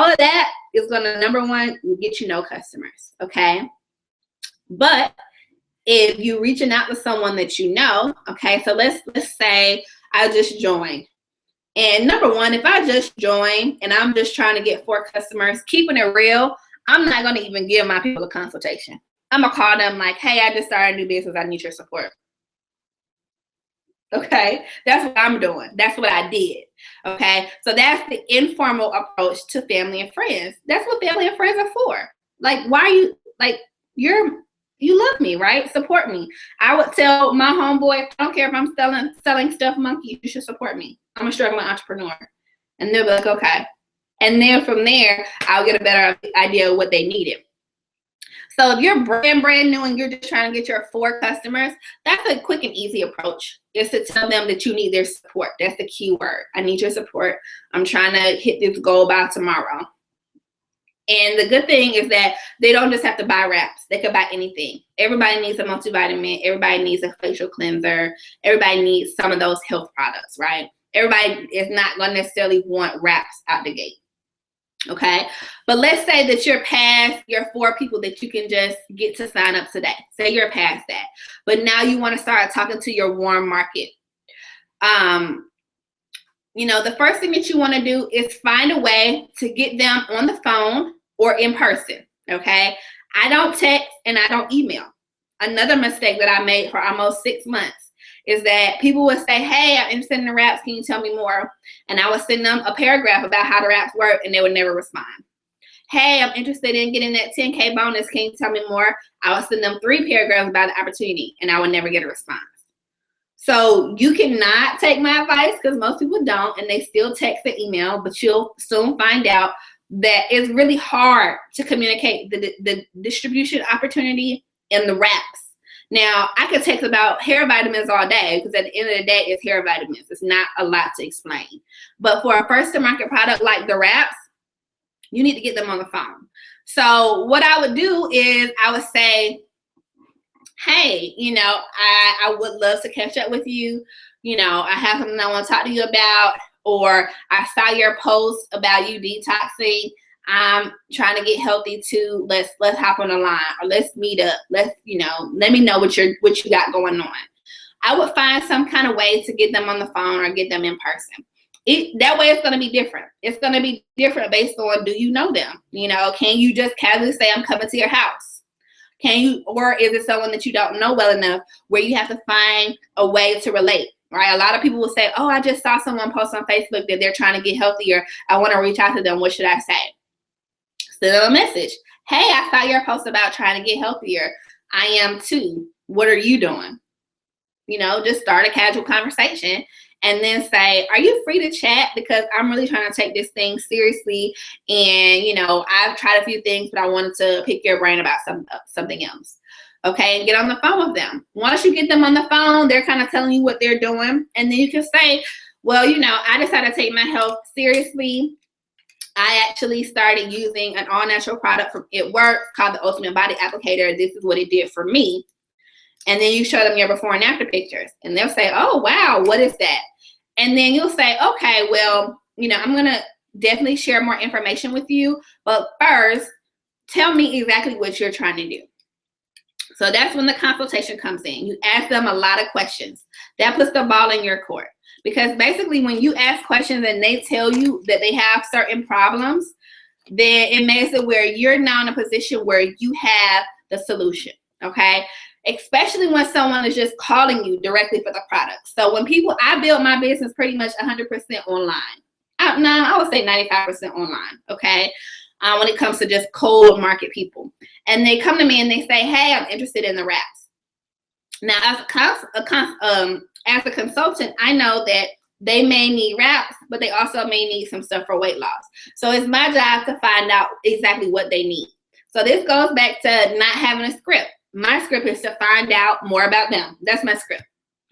of that is going to, number one, get you no customers, okay? But if you're reaching out to someone that you know, okay, so let's say I just joined. And number one, if I just joined and I'm just trying to get 4 customers, keeping it real, I'm not going to even give my people a consultation. I'm going to call them like, hey, I just started a new business. I need your support. Okay, that's what I'm doing. That's what I did. Okay, so that's the informal approach to family and friends. That's what family and friends are for. Like, why are you, like, you love me, right? Support me. I would tell my homeboy, I don't care if I'm selling stuff monkey, you should support me. I'm a struggling entrepreneur. And they'll be like, okay. And then from there, I'll get a better idea of what they needed. So if you're brand new and you're just trying to get your 4 customers, that's a quick and easy approach. Is to tell them that you need their support. That's the key word. I need your support. I'm trying to hit this goal by tomorrow. And the good thing is that they don't just have to buy wraps. They could buy anything. Everybody needs a multivitamin. Everybody needs a facial cleanser. Everybody needs some of those health products, right? Everybody is not going to necessarily want wraps out the gate. Okay, but let's say that you're past your 4 people that you can just get to sign up today. Say you're past that, but now you want to start talking to your warm market. You know, the first thing that you want to do is find a way to get them on the phone or in person. Okay, I don't text and I don't email. Another mistake that I made for almost 6 months is that people would say, hey, I'm interested in the wraps. Can you tell me more? And I would send them a paragraph about how the wraps work, and they would never respond. Hey, I'm interested in getting that 10K bonus. Can you tell me more? I would send them 3 paragraphs about the opportunity, and I would never get a response. So you cannot take my advice, because most people don't, and they still text or email, but you'll soon find out that it's really hard to communicate the distribution opportunity and the wraps. Now, I could text about hair vitamins all day, because at the end of the day, it's hair vitamins. It's not a lot to explain. But for a first-to-market product like the wraps, you need to get them on the phone. So what I would do is I would say, hey, you know, I would love to catch up with you. You know, I have something I want to talk to you about, or I saw your post about you detoxing. I'm trying to get healthy too. Let's hop on the line, or let's meet up. Let's, you know, let me know what you got going on. I would find some kind of way to get them on the phone or get them in person. That way it's going to be different. It's going to be different based on, do you know them? You know, can you just casually say, I'm coming to your house? Can you, or is it someone that you don't know well enough where you have to find a way to relate, right? A lot of people will say, oh, I just saw someone post on Facebook that they're trying to get healthier. I want to reach out to them. What should I say? Send them a message. Hey, I saw your post about trying to get healthier. I am too. What are you doing? You know, just start a casual conversation. And then say, are you free to chat? Because I'm really trying to take this thing seriously. And, you know, I've tried a few things, but I wanted to pick your brain about something else. Okay, and get on the phone with them. Once you get them on the phone, they're kind of telling you what they're doing. And then you can say, well, you know, I decided to take my health seriously. I actually started using an all-natural product from It Works called the Ultimate Body Applicator. This is what it did for me. And then you show them your before and after pictures. And they'll say, oh, wow, what is that? And then you'll say, okay, well, you know, I'm going to definitely share more information with you. But first, tell me exactly what you're trying to do. So that's when the consultation comes in. You ask them a lot of questions. That puts the ball in your court. Because basically when you ask questions and they tell you that they have certain problems, then it makes it where you're now in a position where you have the solution, okay? Especially when someone is just calling you directly for the product. So when people, I build my business pretty much 100% online. I would say 95% online, okay? When it comes to just cold market people. And they come to me and they say, hey, I'm interested in the wraps. Now, as a consultant, I know that they may need wraps, but they also may need some stuff for weight loss. So it's my job to find out exactly what they need. So this goes back to not having a script. My script is to find out more about them. That's my script,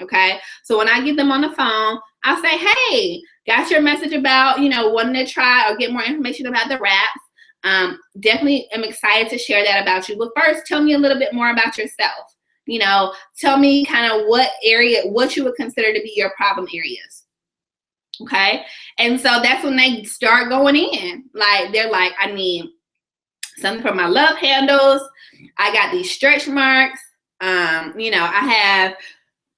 okay? So when I get them on the phone, I'll say, hey, got your message about, you know, wanting to try or get more information about the wraps. Definitely am excited to share that about you. But first, tell me a little bit more about yourself. You know, tell me kind of what you would consider to be your problem areas. Okay? And so that's when they start going in. Like, they're like, I need something for my love handles. I got these stretch marks. You know,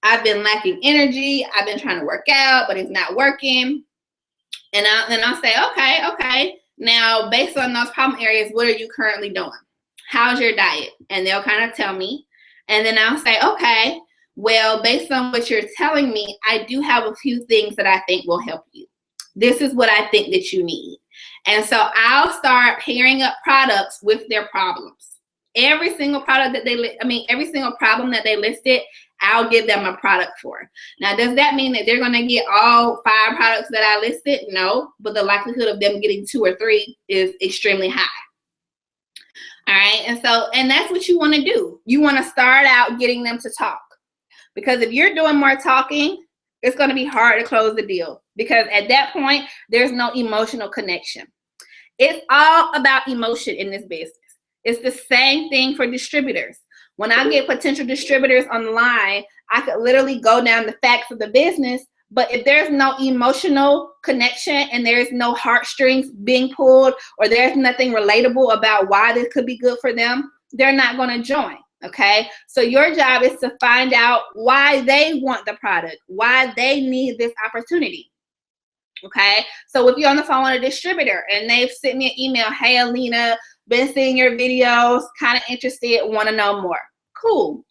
I've been lacking energy. I've been trying to work out, but it's not working. And then I'll say, okay. Now, based on those problem areas, what are you currently doing? How's your diet? And they'll kind of tell me. And then I'll say, okay, well, based on what you're telling me, I do have a few things that I think will help you. This is what I think that you need. And so I'll start pairing up products with their problems. Every single product that every single problem that they listed, I'll give them a product for. Now, does that mean that they're going to get all 5 products that I listed? No, but the likelihood of them getting 2 or 3 is extremely high. All right, and that's what you want to do. You want to start out getting them to talk. Because if you're doing more talking, it's going to be hard to close the deal. Because at that point, there's no emotional connection. It's all about emotion in this business. It's the same thing for distributors. When I get potential distributors online, I could literally go down the facts of the business, but if there's no emotional connection and there's no heartstrings being pulled, or there's nothing relatable about why this could be good for them, they're not going to join, okay? So your job is to find out why they want the product, why they need this opportunity, okay? So if you're on the phone with a distributor and they've sent me an email, hey, Alina, been seeing your videos, kind of interested, want to know more. Cool.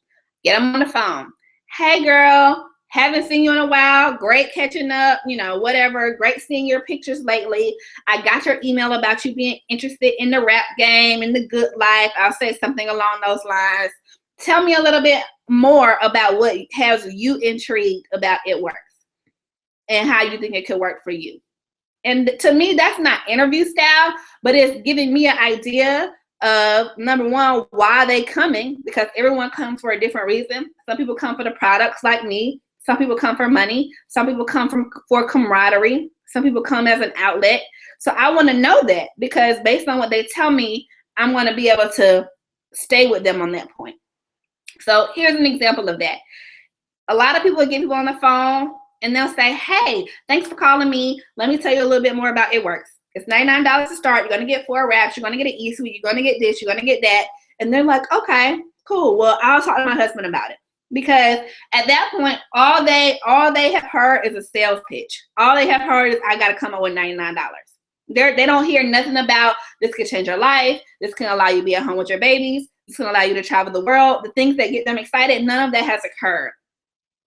Get them on the phone. Hey, girl, haven't seen you in a while. Great catching up, you know, whatever. Great seeing your pictures lately. I got your email about you being interested in the rap game and the good life. I'll say something along those lines. tell me a little bit more about what has you intrigued about It Works and how you think it could work for you. And to me, that's not interview style, but it's giving me an idea of, number one, why they coming, because everyone comes for a different reason. Some people come for the products like me. Some people come for money. Some people come for camaraderie. Some people come as an outlet. So I want to know that, because based on what they tell me, I'm going to be able to stay with them on that point. So here's an example of that. A lot of people get people on the phone and they'll say, hey, thanks for calling me. Let me tell you a little bit more about It Works. It's $99 to start. You're going to get 4 wraps. You're going to get an e-suite. You're going to get this. You're going to get that. And they're like, okay, cool. Well, I'll talk to my husband about it. Because at that point, all they have heard is a sales pitch. All they have heard is, I got to come up with $99. They don't hear nothing about this could change your life. This can allow you to be at home with your babies. This can allow you to travel the world. The things that get them excited, none of that has occurred.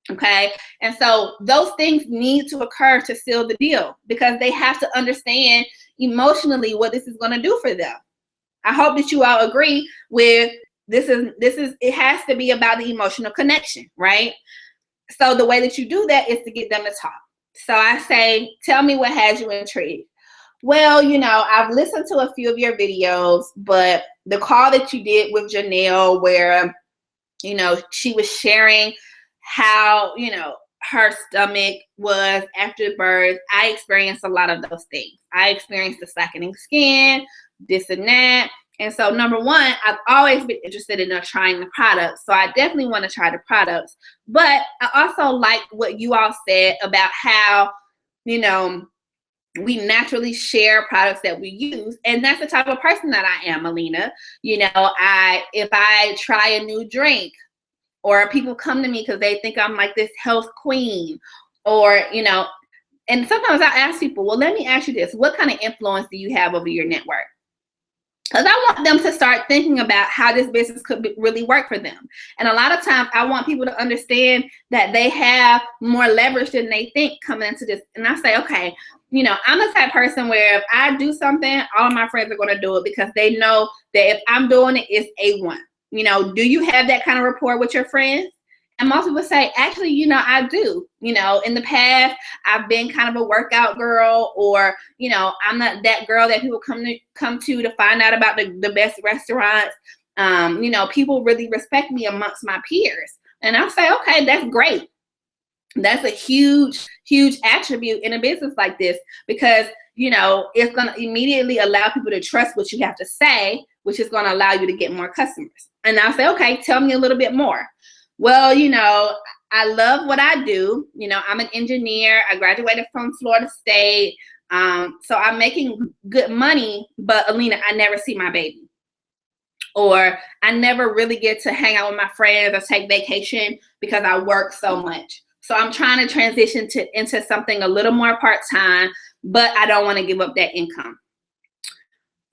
Okay. And so those things need to occur to seal the deal, because they have to understand emotionally what this is going to do for them. I hope that you all agree with this is it has to be about the emotional connection, right? So the way that you do that is to get them to talk. So I say, tell me what has you intrigued. Well, you know, I've listened to a few of your videos, but the call that you did with Janelle, where, you know, she was sharing how, you know, her stomach was after birth. I experienced a lot of those things. I experienced the slackening skin, this and that. And so, number one, I've always been interested in trying the products. So I definitely want to try the products. But I also like what you all said about how, you know, we naturally share products that we use. And that's the type of person that I am, Alina. You know, if I try a new drink, or people come to me because they think I'm like this health queen, or, you know, and sometimes I ask people, well, let me ask you this. What kind of influence do you have over your network? Because I want them to start thinking about how this business could really work for them. And a lot of times I want people to understand that they have more leverage than they think coming into this. And I say, okay, you know, I'm the type of person where if I do something, all of my friends are going to do it, because they know that if I'm doing it, it's A1. You know, do you have that kind of rapport with your friends? And most people say, actually, you know, I do. You know, in the past, I've been kind of a workout girl, or, you know, I'm not that girl that people come to find out about the best restaurants. You know, people really respect me amongst my peers. And I'll say, okay, that's great. That's a huge, huge attribute in a business like this, because, you know, it's going to immediately allow people to trust what you have to say, which is going to allow you to get more customers. And I'll say, okay, tell me a little bit more. Well, you know, I love what I do. You know, I'm an engineer. I graduated from Florida State. So I'm making good money, but Alina, I never see my baby. Or I never really get to hang out with my friends or take vacation because I work so much. So I'm trying to transition into something a little more part-time, but I don't want to give up that income.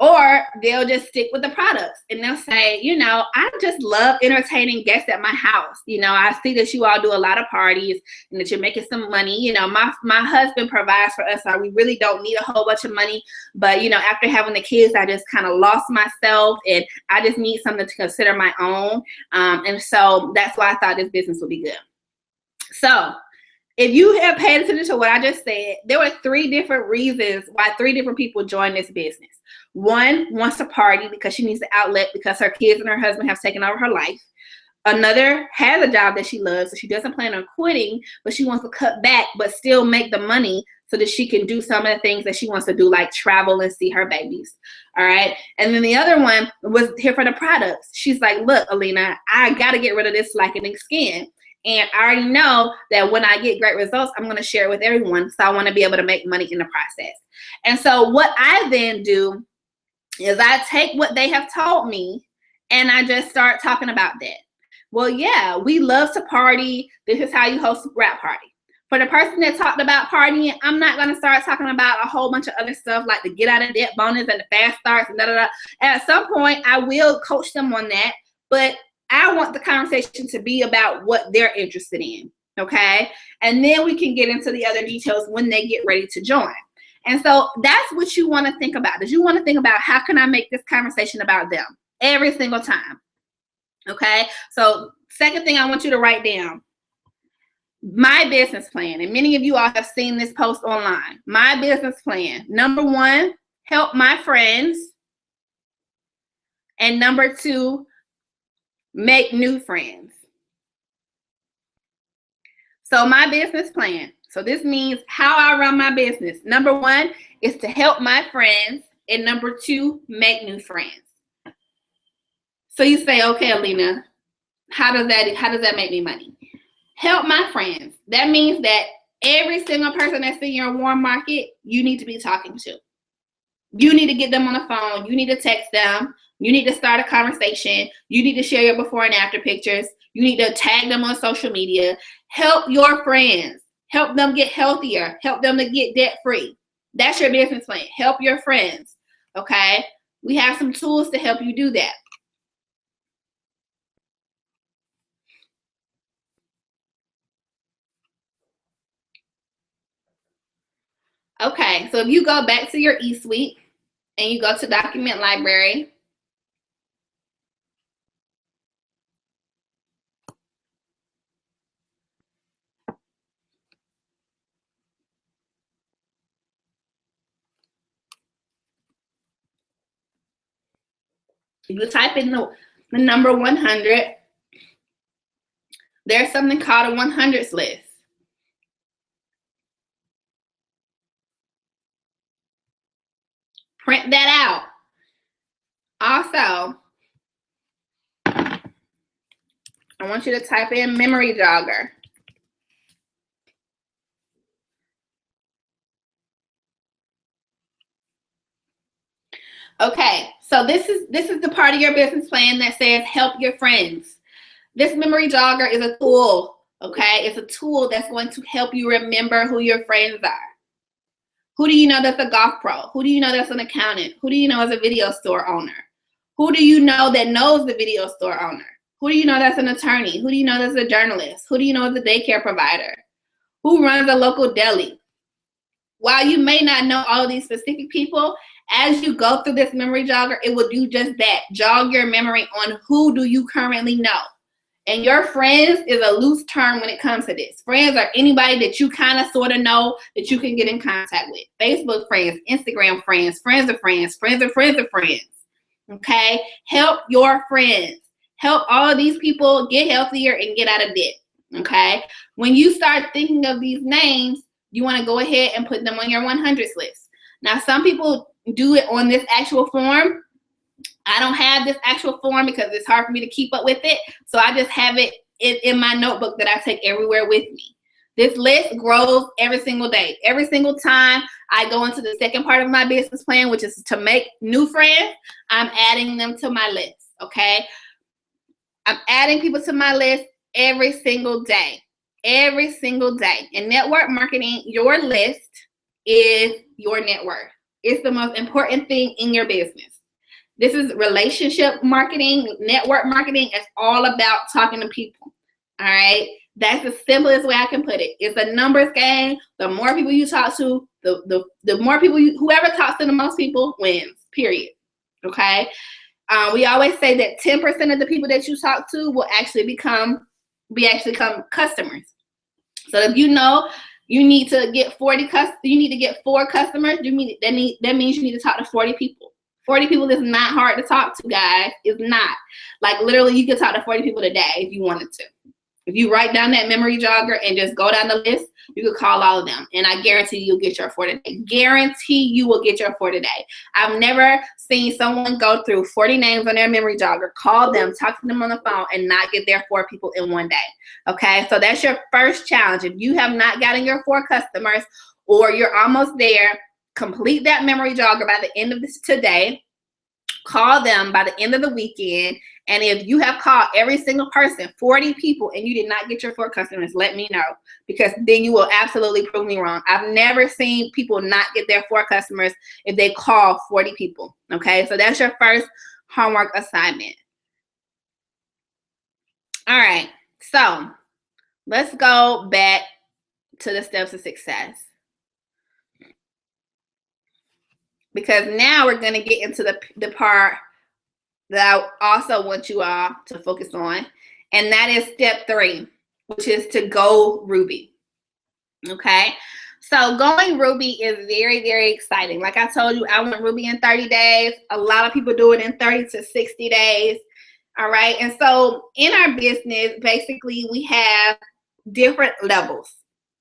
Or they'll just stick with the products and they'll say, you know, I just love entertaining guests at my house. You know, I see that you all do a lot of parties and that you're making some money. You know, my husband provides for us, so we really don't need a whole bunch of money. But, you know, after having the kids, I just kind of lost myself and I just need something to consider my own. And so that's why I thought this business would be good. So if you have paid attention to what I just said, there were 3 different reasons why 3 different people joined this business. One wants to party because she needs the outlet because her kids and her husband have taken over her life. Another has a job that she loves, so she doesn't plan on quitting, but she wants to cut back but still make the money so that she can do some of the things that she wants to do, like travel and see her babies. All right. And then the other one was here for the products. She's like, look, Alina, I got to get rid of this slackening skin. And I already know that when I get great results, I'm going to share it with everyone. So I want to be able to make money in the process. And so what I then do is I take what they have told me and I just start talking about that. Well, yeah, we love to party. This is how you host a wrap party. For the person that talked about partying, I'm not going to start talking about a whole bunch of other stuff like the get out of debt bonus and the fast starts and da-da-da. At some point, I will coach them on that, but I want the conversation to be about what they're interested in, okay? And then we can get into the other details when they get ready to join. And so that's what you want to think about. Is you want to think about, how can I make this conversation about them every single time? Okay, so second thing I want you to write down, my business plan. And many of you all have seen this post online. My business plan. Number one, help my friends. And number two, make new friends. So my business plan. So this means how I run my business. Number one is to help my friends. And number two, make new friends. So you say, okay, Alina, how does that make me money? Help my friends. That means that every single person that's in your warm market, you need to be talking to. You need to get them on the phone. You need to text them. You need to start a conversation. You need to share your before and after pictures. You need to tag them on social media. Help your friends. Help them get healthier. Help them to get debt free. That's your business plan. Help your friends. Okay? We have some tools to help you do that. Okay, so if you go back to your eSuite and you go to Document Library, you type in the number 100. There's something called a 100s list. Print that out. Also, I want you to type in memory jogger. Okay, so this is the part of your business plan that says help your friends. This memory jogger is a tool, okay? It's a tool that's going to help you remember who your friends are. Who do you know that's a golf pro? Who do you know that's an accountant? Who do you know is a video store owner? Who do you know that knows the video store owner? Who do you know that's an attorney? Who do you know that's a journalist? Who do you know is a daycare provider? Who runs a local deli? While you may not know all of these specific people, as you go through this memory jogger, it will do just that. Jog your memory on who do you currently know. And your friends is a loose term when it comes to this. Friends are anybody that you kind of sort of know that you can get in contact with. Facebook friends, Instagram friends, friends of friends, friends of friends of friends. Okay? Help your friends. Help all of these people get healthier and get out of debt. Okay? When you start thinking of these names, you want to go ahead and put them on your 100s list. Now, some people do it on this actual form. I don't have this actual form because it's hard for me to keep up with it. So I just have it in my notebook that I take everywhere with me. This list grows every single day. Every single time I go into the second part of my business plan, which is to make new friends, I'm adding them to my list, okay? I'm adding people to my list every single day. Every single day. In network marketing, your list is your network. It's the most important thing in your business. This is relationship marketing, network marketing. It's all about talking to people. All right. That's the simplest way I can put it. It's a numbers game. The more people you talk to, the more people whoever talks to the most people wins, period. Okay. We always say that 10% of the people that you talk to will actually become customers. So if you know you need to get 4 customers, that means you need to talk to 40 people. 40 people is not hard to talk to, guys. It's not. Like, literally, you can talk to 40 people a day if you wanted to. If you write down that memory jogger and just go down the list, you could call all of them. And I guarantee you'll get your 4 today. Guarantee you will get your 4 today. I've never seen someone go through 40 names on their memory jogger, call them, talk to them on the phone, and not get their 4 people in one day. Okay, so that's your first challenge. If you have not gotten your 4 customers or you're almost there, complete that memory jogger by the end of this today. Call them by the end of the weekend. And if you have called every single person, 40 people, and you did not get your 4 customers, let me know, because then you will absolutely prove me wrong. I've never seen people not get their 4 customers if they call 40 people. Okay, so that's your first homework assignment. All right, so let's go back to the steps of success. Because now we're going to get into the part that I also want you all to focus on, and that is step 3, which is to go Ruby. Okay, so going Ruby is very, very exciting. Like I told you, I went Ruby in 30 days. A lot of people do it in 30 to 60 days. All right, and so in our business, basically, we have different levels.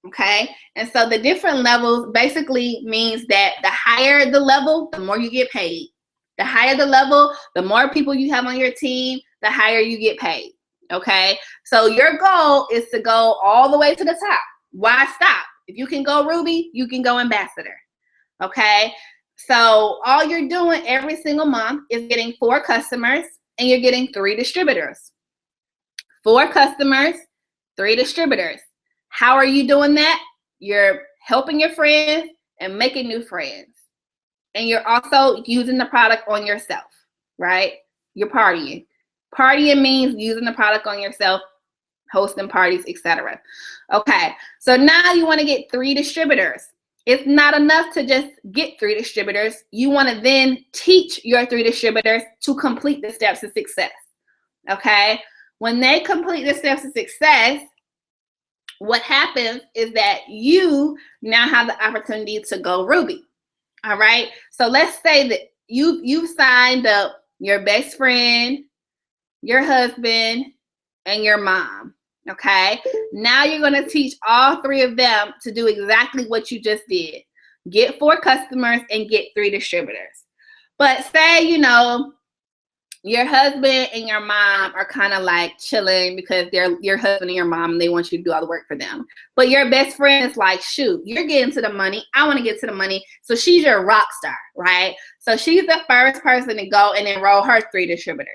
Okay, and so the different levels basically means that the higher the level, the more you get paid. The higher the level, the more people you have on your team, the higher you get paid. Okay, so your goal is to go all the way to the top. Why stop? If you can go Ruby, you can go ambassador. Okay, so all you're doing every single month is getting 4 customers and you're getting 3 distributors. 4 customers, 3 distributors. How are you doing that? You're helping your friends and making new friends. And you're also using the product on yourself, right? You're partying. Partying means using the product on yourself, hosting parties, etc. Okay, so now you want to get 3 distributors. It's not enough to just get 3 distributors. You want to then teach your 3 distributors to complete the steps of success. Okay, when they complete the steps of success, what happens is that you now have the opportunity to go Ruby. All right, so let's say that you've signed up your best friend, your husband, and your mom. Okay, now you're going to teach all 3 of them to do exactly what you just did. Get 4 customers and get 3 distributors. But say, you know, your husband and your mom are kind of like chilling because they're your husband and your mom and they want you to do all the work for them. But your best friend is like, shoot, you're getting to the money. I want to get to the money. So she's your rock star, right? So she's the first person to go and enroll her 3 distributors.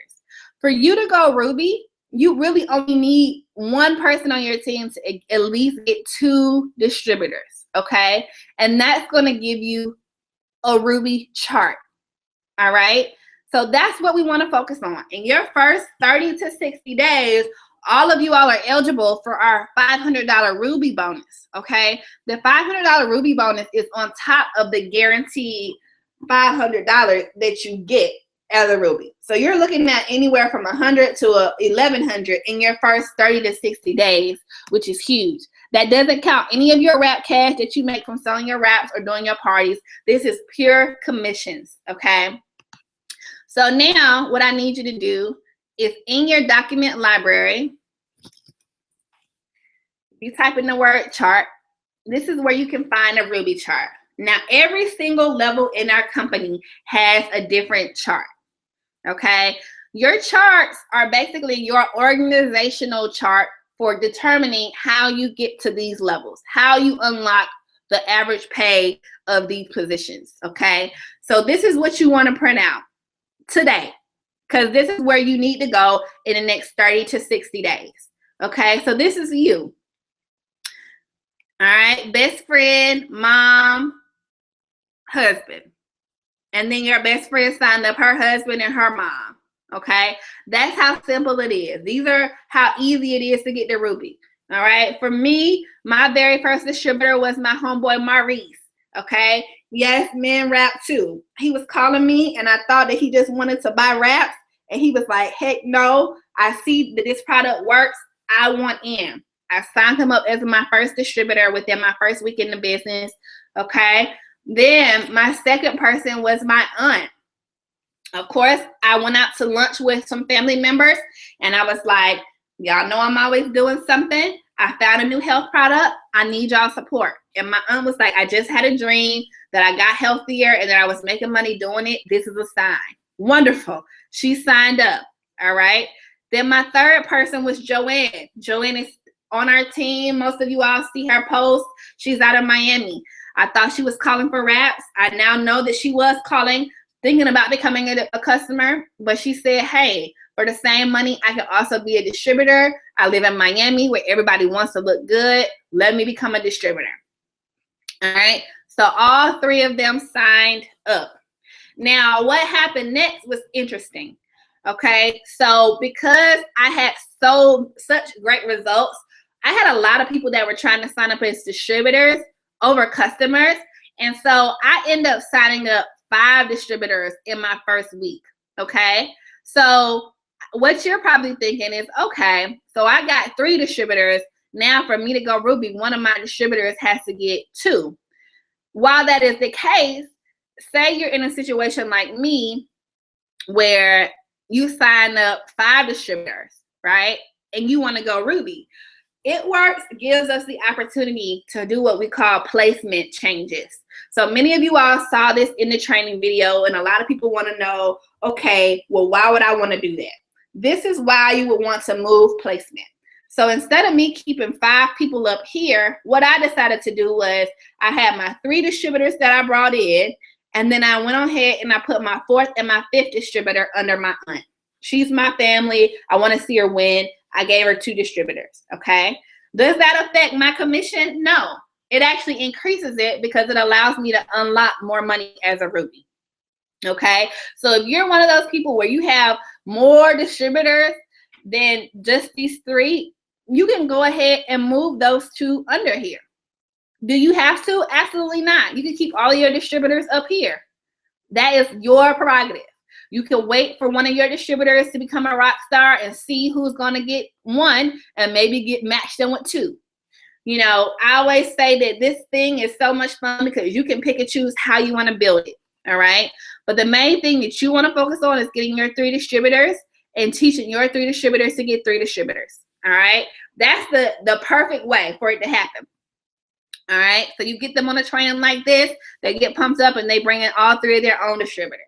For you to go Ruby, you really only need 1 person on your team to at least get 2 distributors, okay? And that's going to give you a Ruby chart, all right? So that's what we want to focus on. In your first 30 to 60 days, all of you all are eligible for our $500 Ruby bonus, okay? The $500 Ruby bonus is on top of the guaranteed $500 that you get as a Ruby. So you're looking at anywhere from $100 to $1,100 in your first 30 to 60 days, which is huge. That doesn't count any of your wrap cash that you make from selling your wraps or doing your parties. This is pure commissions, okay? So now what I need you to do is in your document library, you type in the word chart. This is where you can find a Ruby chart. Now, every single level in our company has a different chart, okay? Your charts are basically your organizational chart for determining how you get to these levels, how you unlock the average pay of these positions, okay? So this is what you want to print out today, because this is where you need to go in the next 30 to 60 days, okay? So this is you, all right? Best friend, mom, husband. And then your best friend signed up her husband and her mom, okay? That's how simple it is. These are how easy it is to get to Ruby, all right? For me, my very first distributor was my homeboy Maurice, okay? Yes, men rap too. He was calling me and I thought that he just wanted to buy wraps, and he was like, heck no, I see that this product works. I want in. I signed him up as my first distributor within my first week in the business, okay? Then my second person was my aunt. Of course, I went out to lunch with some family members and I was like, y'all know I'm always doing something. I found a new health product. I need y'all support. And my aunt was like, I just had a dream that I got healthier and that I was making money doing it. This is a sign. Wonderful. She signed up. All right. Then my third person was Joanne. Joanne is on our team. Most of you all see her post. She's out of Miami. I thought she was calling for wraps. I now know that she was calling, thinking about becoming a customer, but she said, hey, for the same money, I can also be a distributor. I live in Miami where everybody wants to look good. Let me become a distributor. All right. So all 3 of them signed up. Now, what happened next was interesting. Okay. So because I had such great results, I had a lot of people that were trying to sign up as distributors over customers. And so I ended up signing up 5 distributors in my first week. Okay. So what you're probably thinking is, okay, so I got 3 distributors. Now for me to go Ruby, one of my distributors has to get 2. While that is the case, say you're in a situation like me where you sign up 5 distributors, right? And you want to go Ruby. It Works gives us the opportunity to do what we call placement changes. So many of you all saw this in the training video, and a lot of people want to know, okay, well, why would I want to do that? This is why you would want to move placement. So instead of me keeping 5 people up here, what I decided to do was I had my 3 distributors that I brought in, and then I went ahead and I put my 4th and my 5th distributor under my aunt. She's my family. I want to see her win. I gave her 2 distributors, okay? Does that affect my commission? No. It actually increases it because it allows me to unlock more money as a Ruby, okay? So if you're one of those people where you have more distributors than just these 3, you can go ahead and move those 2 under here. Do you have to? Absolutely not. You can keep all your distributors up here. That is your prerogative. You can wait for one of your distributors to become a rock star and see who's going to get 1 and maybe get matched in with 2. You know, I always say that this thing is so much fun because you can pick and choose how you want to build it. All right. But the main thing that you want to focus on is getting your 3 distributors and teaching your 3 distributors to get 3 distributors. All right. That's the perfect way for it to happen. All right. So you get them on a training like this, they get pumped up and they bring in all 3 of their own distributors.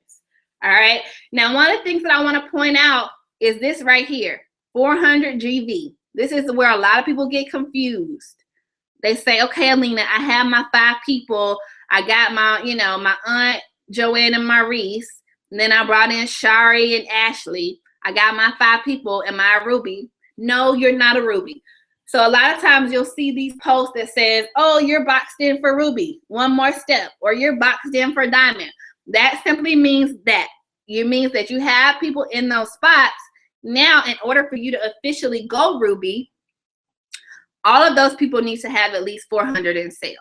All right. Now, one of the things that I want to point out is this right here, 400 GV. This is where a lot of people get confused. They say, okay, Alina, I have my 5 people. I got my, my aunt, Joanne and Maurice. And then I brought in Shari and Ashley. I got my 5 people. Am I a Ruby? No, you're not a Ruby. So a lot of times you'll see these posts that says, oh, you're boxed in for Ruby, 1 more step, or you're boxed in for Diamond. That simply means that. It means that you have people in those spots. Now, in order for you to officially go Ruby, all of those people need to have at least 400 in sales.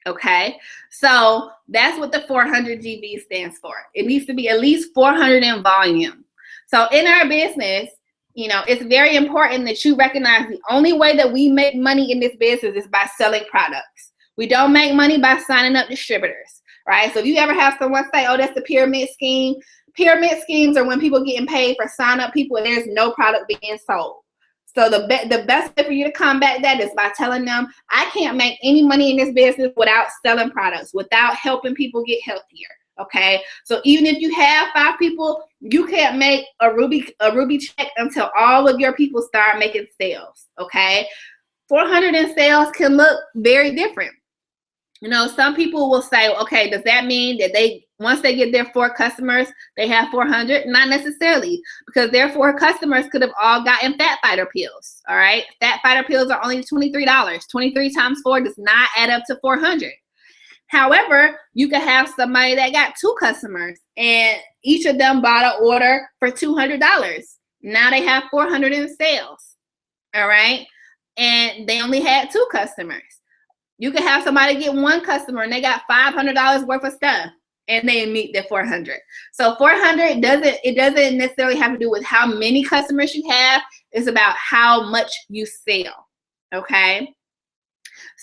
Okay, so that's what the 400 GV stands for. It needs to be at least 400 in volume. So in our business, it's very important that you recognize the only way that we make money in this business is by selling products. We don't make money by signing up distributors, right? So if you ever have someone say, oh, that's the pyramid scheme. Pyramid schemes are when people getting paid for sign up people and there's no product being sold. So the best way for you to combat that is by telling them, I can't make any money in this business without selling products, without helping people get healthier. Okay, so even if you have 5 people, you can't make a Ruby check until all of your people start making sales. Okay, 400 in sales can look very different. Some people will say, okay, does that mean that once they get their 4 customers, they have 400? Not necessarily, because their 4 customers could have all gotten fat fighter pills. All right, fat fighter pills are only $23. 23 times 4 does not add up to 400. However, you could have somebody that got 2 customers and each of them bought an order for $200. Now they have 400 in sales. All right, and they only had 2 customers. You could have somebody get 1 customer and they got $500 worth of stuff and they meet their 400. So 400 doesn't necessarily have to do with how many customers you have. It's about how much you sell. Okay.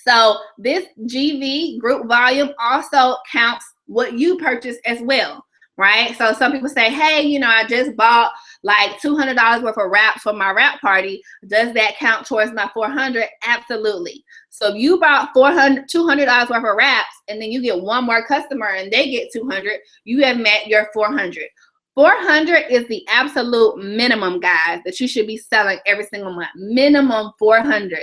So this GV, group volume, also counts what you purchase as well, right? So some people say, hey, I just bought like $200 worth of wraps for my wrap party. Does that count towards my 400? Absolutely. So if you bought $200 worth of wraps and then you get 1 more customer and they get 200, you have met your 400. 400 is the absolute minimum, guys, that you should be selling every single month. Minimum 400.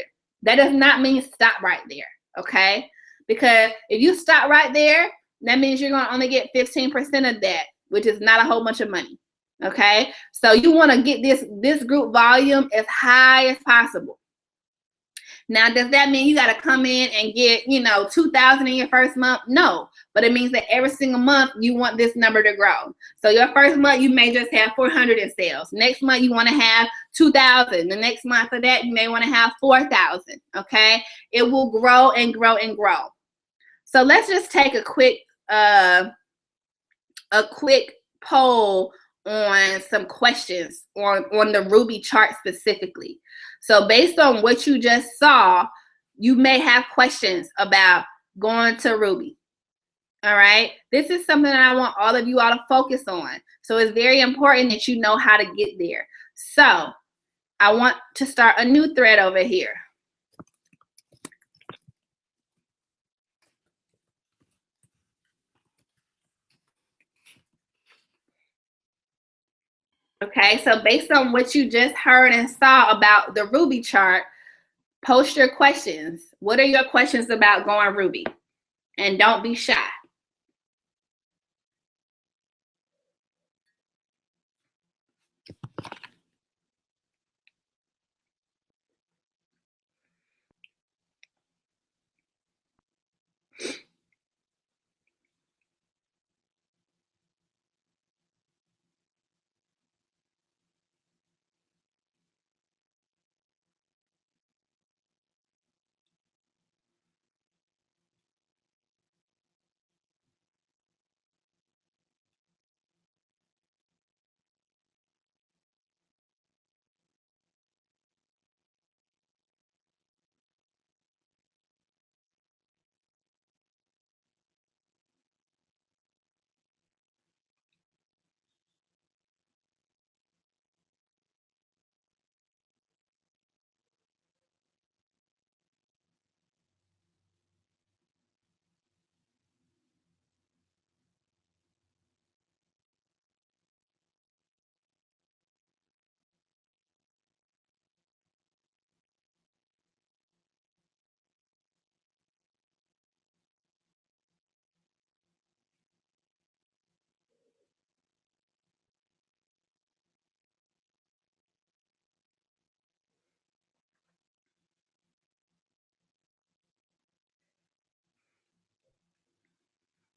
That does not mean stop right there, okay? Because if you stop right there, that means you're going to only get 15% of that, which is not a whole bunch of money, okay? So you want to get this group volume as high as possible. Now, does that mean you got to come in and get, 2,000 in your first month? No, but it means that every single month you want this number to grow. So your first month, you may just have 400 in sales. Next month, you want to have 2,000. The next month of that, you may want to have 4,000, okay? It will grow and grow and grow. So let's just take a quick poll on some questions on the Ruby chart specifically. So based on what you just saw, you may have questions about going to Ruby. All right. This is something that I want all of you all to focus on. So it's very important that you know how to get there. So I want to start a new thread over here. Okay, so based on what you just heard and saw about the Ruby chart, post your questions. What are your questions about going Ruby? And don't be shy.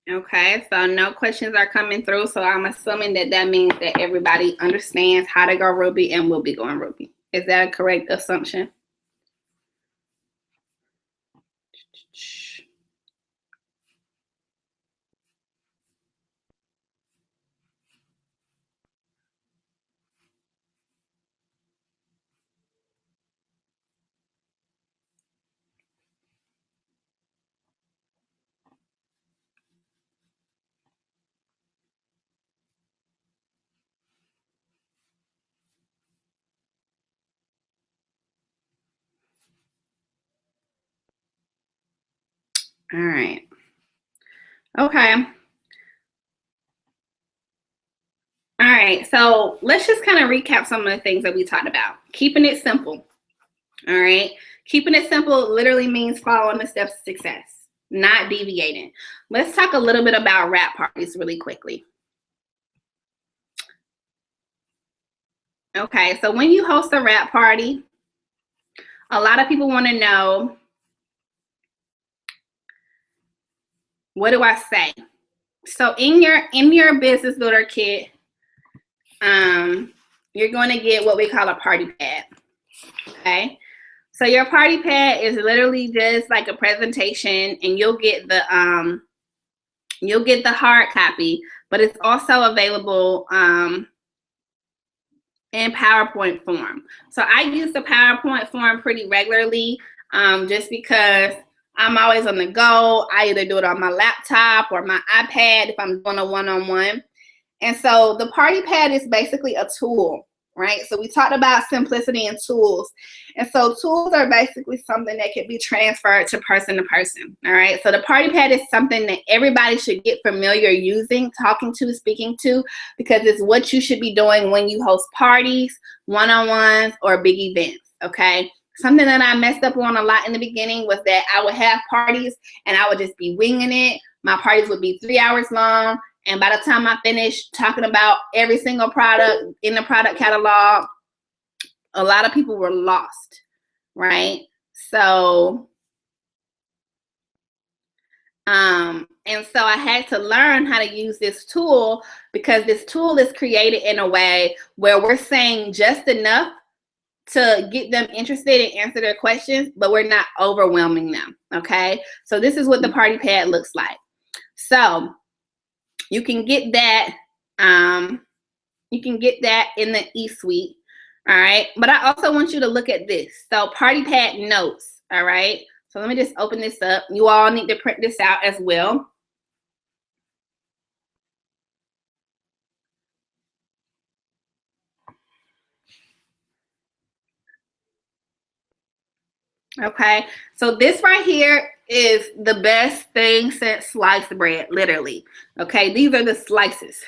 Okay, so no questions are coming through. So I'm assuming that that means that everybody understands how to go Ruby and will be going Ruby. Is that a correct assumption? All right. Okay. All right. So let's just kind of recap some of the things that we talked about. Keeping it simple. All right. Keeping it simple literally means following the steps to success, not deviating. Let's talk a little bit about wrap parties really quickly. Okay. So when you host a wrap party, a lot of people want to know, what do I say? So in your business builder kit, you're going to get what we call a party pad. Okay. So your party pad is literally just like a presentation, and you'll get the hard copy, but it's also available in PowerPoint form. So I use the PowerPoint form pretty regularly, just because I'm always on the go. I either do it on my laptop or my iPad if I'm doing a one-on-one. And so the party pad is basically a tool, right? So we talked about simplicity and tools. And so tools are basically something that can be transferred to person, all right? So the party pad is something that everybody should get familiar using, talking to, speaking to, because it's what you should be doing when you host parties, one-on-ones, or big events, okay? Something that I messed up on a lot in the beginning was that I would have parties and I would just be winging it. My parties would be 3 hours long. And by the time I finished talking about every single product in the product catalog, a lot of people were lost, right? So, and so I had to learn how to use this tool, because this tool is created in a way where we're saying just enough to get them interested and answer their questions, but we're not overwhelming them, okay? So this is what the party pad looks like. So you can get that You can get that in the e-suite. All right. But I also want you to look at this. So party pad notes. All right. So let me just open this up. You all need to print this out as well. Okay, so this right here is the best thing since sliced bread, literally. Okay, these are the slices.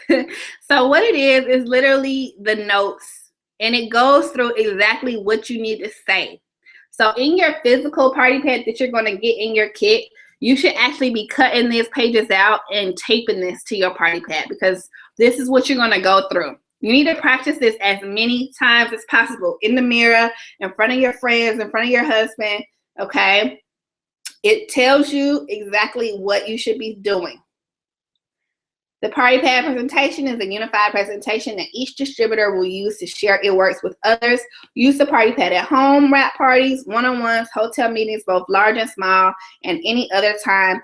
So what it is literally the notes, and it goes through exactly what you need to say. So in your physical party pad that you're going to get in your kit, you should actually be cutting these pages out and taping this to your party pad, because this is what you're going to go through. You need to practice this as many times as possible in the mirror, in front of your friends, in front of your husband, okay? It tells you exactly what you should be doing. The party pad presentation is a unified presentation that each distributor will use to share it works with others. Use the party pad at home, wrap parties, one-on-ones, hotel meetings, both large and small, and any other time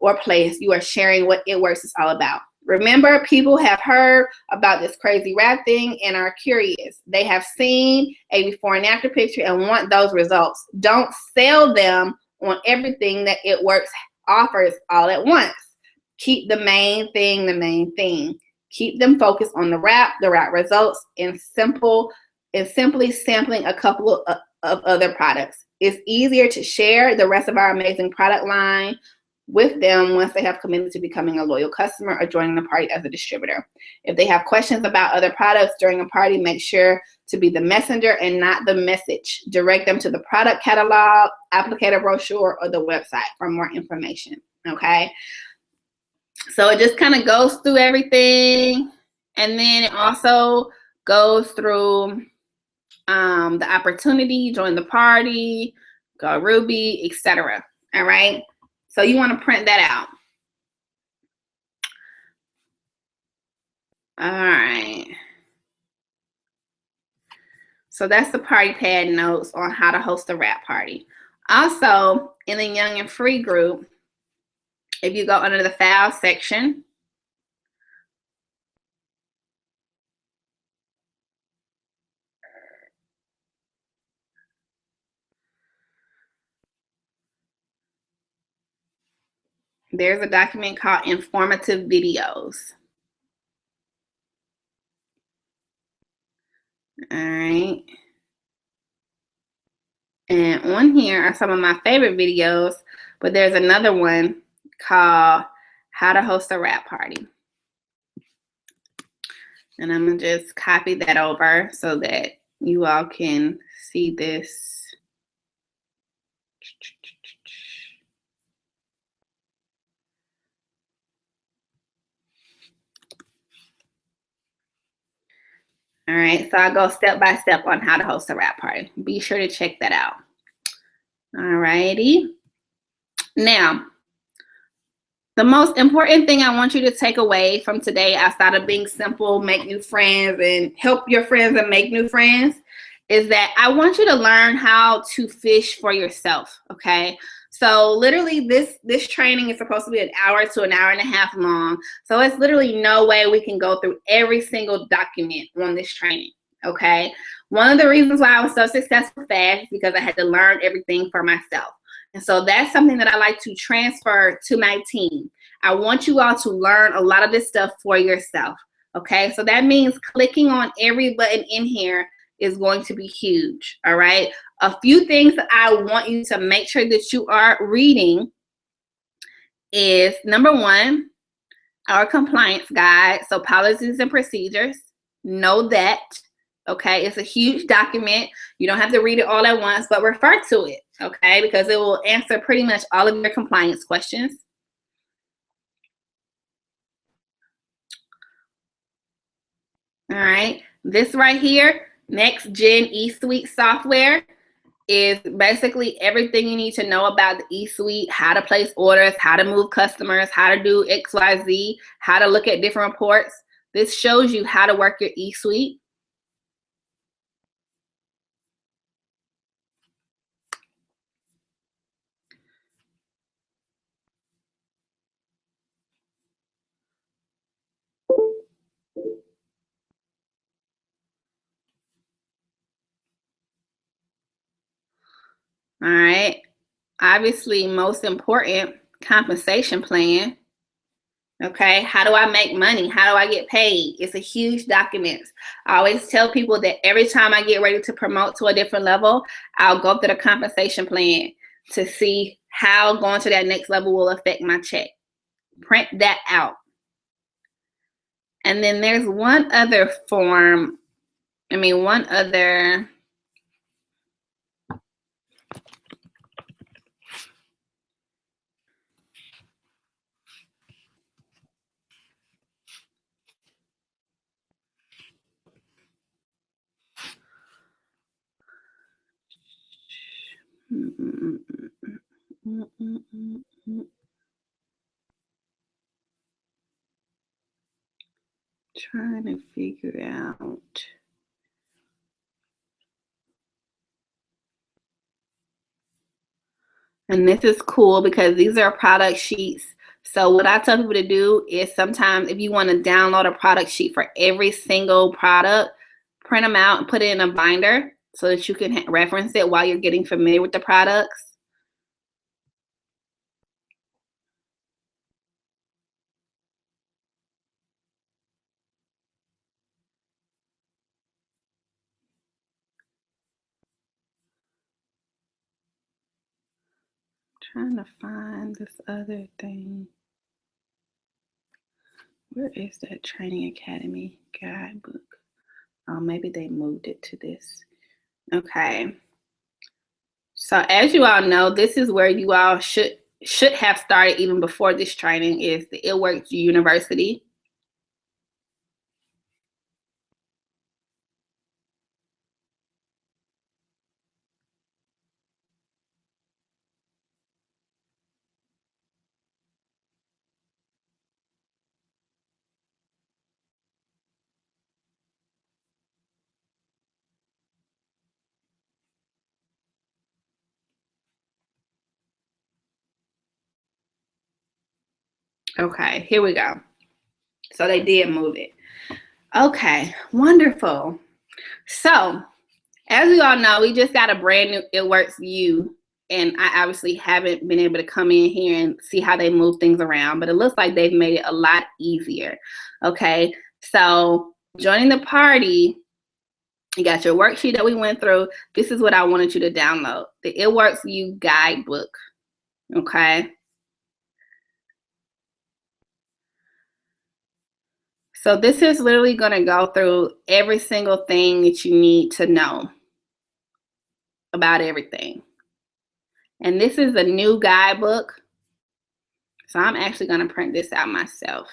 or place you are sharing what it works is all about. Remember, people have heard about this crazy wrap thing and are curious. They have seen a before and after picture and want those results. Don't sell them on everything that it works offers all at once. Keep the main thing the main thing. Keep them focused on the wrap results, and simply sampling a couple of other products. It's easier to share the rest of our amazing product line with them once they have committed to becoming a loyal customer or joining the party as a distributor. If they have questions about other products during a party, make sure to be the messenger and not the message. Direct them to the product catalog, applicator brochure, or the website for more information, okay? So it just kind of goes through everything, and then it also goes through the opportunity, join the party, go Ruby, etc. All right, so you want to print that out. All right, so that's the party pad notes on how to host a wrap party. Also, in the Young and Free group, if you go under the file section, there's a document called informative videos. All right. And on here are some of my favorite videos, but there's another one called How to Host a Wrap Party. And I'm going to just copy that over so that you all can see this. All right, so I'll go step by step on how to host a wrap party. Be sure to check that out. All righty. Now, the most important thing I want you to take away from today, outside of being simple, make new friends, and help your friends and make new friends, is that I want you to learn how to fish for yourself, okay? So literally this training is supposed to be an hour to an hour and a half long. So it's literally no way we can go through every single document on this training, okay? One of the reasons why I was so successful fast is because I had to learn everything for myself. And so that's something that I like to transfer to my team. I want you all to learn a lot of this stuff for yourself, okay? So that means clicking on every button in here is going to be huge, all right? A few things that I want you to make sure that you are reading is, number one, our compliance guide, so policies and procedures. Know that, okay? It's a huge document. You don't have to read it all at once, but refer to it, okay? Because it will answer pretty much all of your compliance questions. All right, this right here, Next Gen eSuite software, is basically everything you need to know about the eSuite, how to place orders, how to move customers, how to do XYZ, how to look at different reports. This shows you how to work your eSuite. All right. Obviously, most important, compensation plan. Okay, how do I make money? How do I get paid? It's a huge document. I always tell people that every time I get ready to promote to a different level, I'll go through the compensation plan to see how going to that next level will affect my check. Print that out. And then there's one other form, one other trying to figure out. And this is cool because these are product sheets. So what I tell people to do is sometimes if you want to download a product sheet for every single product, print them out and put it in a binder so that you can reference it while you're getting familiar with the products. Trying to find this other thing. Where is that Training Academy guidebook? Oh, maybe they moved it to this. Okay. So as you all know, this is where you all should have started even before this training, is the It Works University. Okay, here we go. So they did move it. Okay, wonderful. So as we all know, we just got a brand new It Works U, and I obviously haven't been able to come in here and see how they move things around, but it looks like they've made it a lot easier. Okay, so joining the party, you got your worksheet that we went through. This is what I wanted you to download, the It Works U guidebook. Okay. So this is literally going to go through every single thing that you need to know about everything. And this is a new guidebook. So I'm actually going to print this out myself.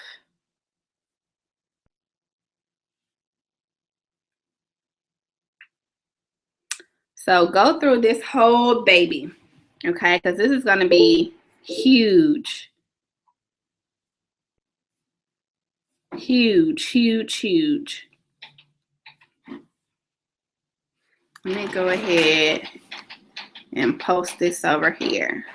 So go through this whole baby, okay? Because this is going to be huge. Huge, huge, huge. Let me go ahead and post this over here.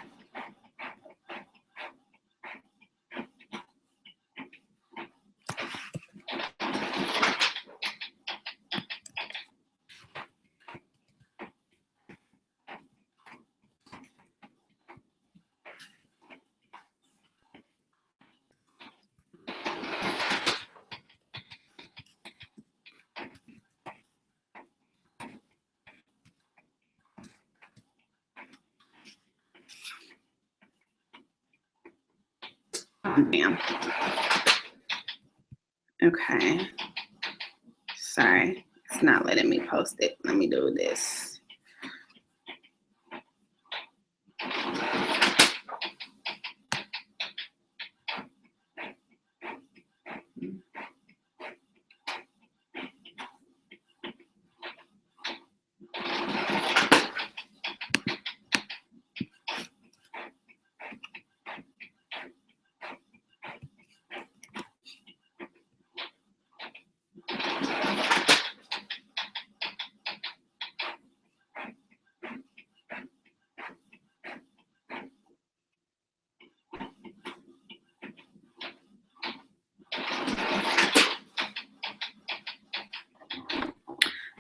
Oh, damn. Okay. Sorry, it's not letting me post it. Let me do this.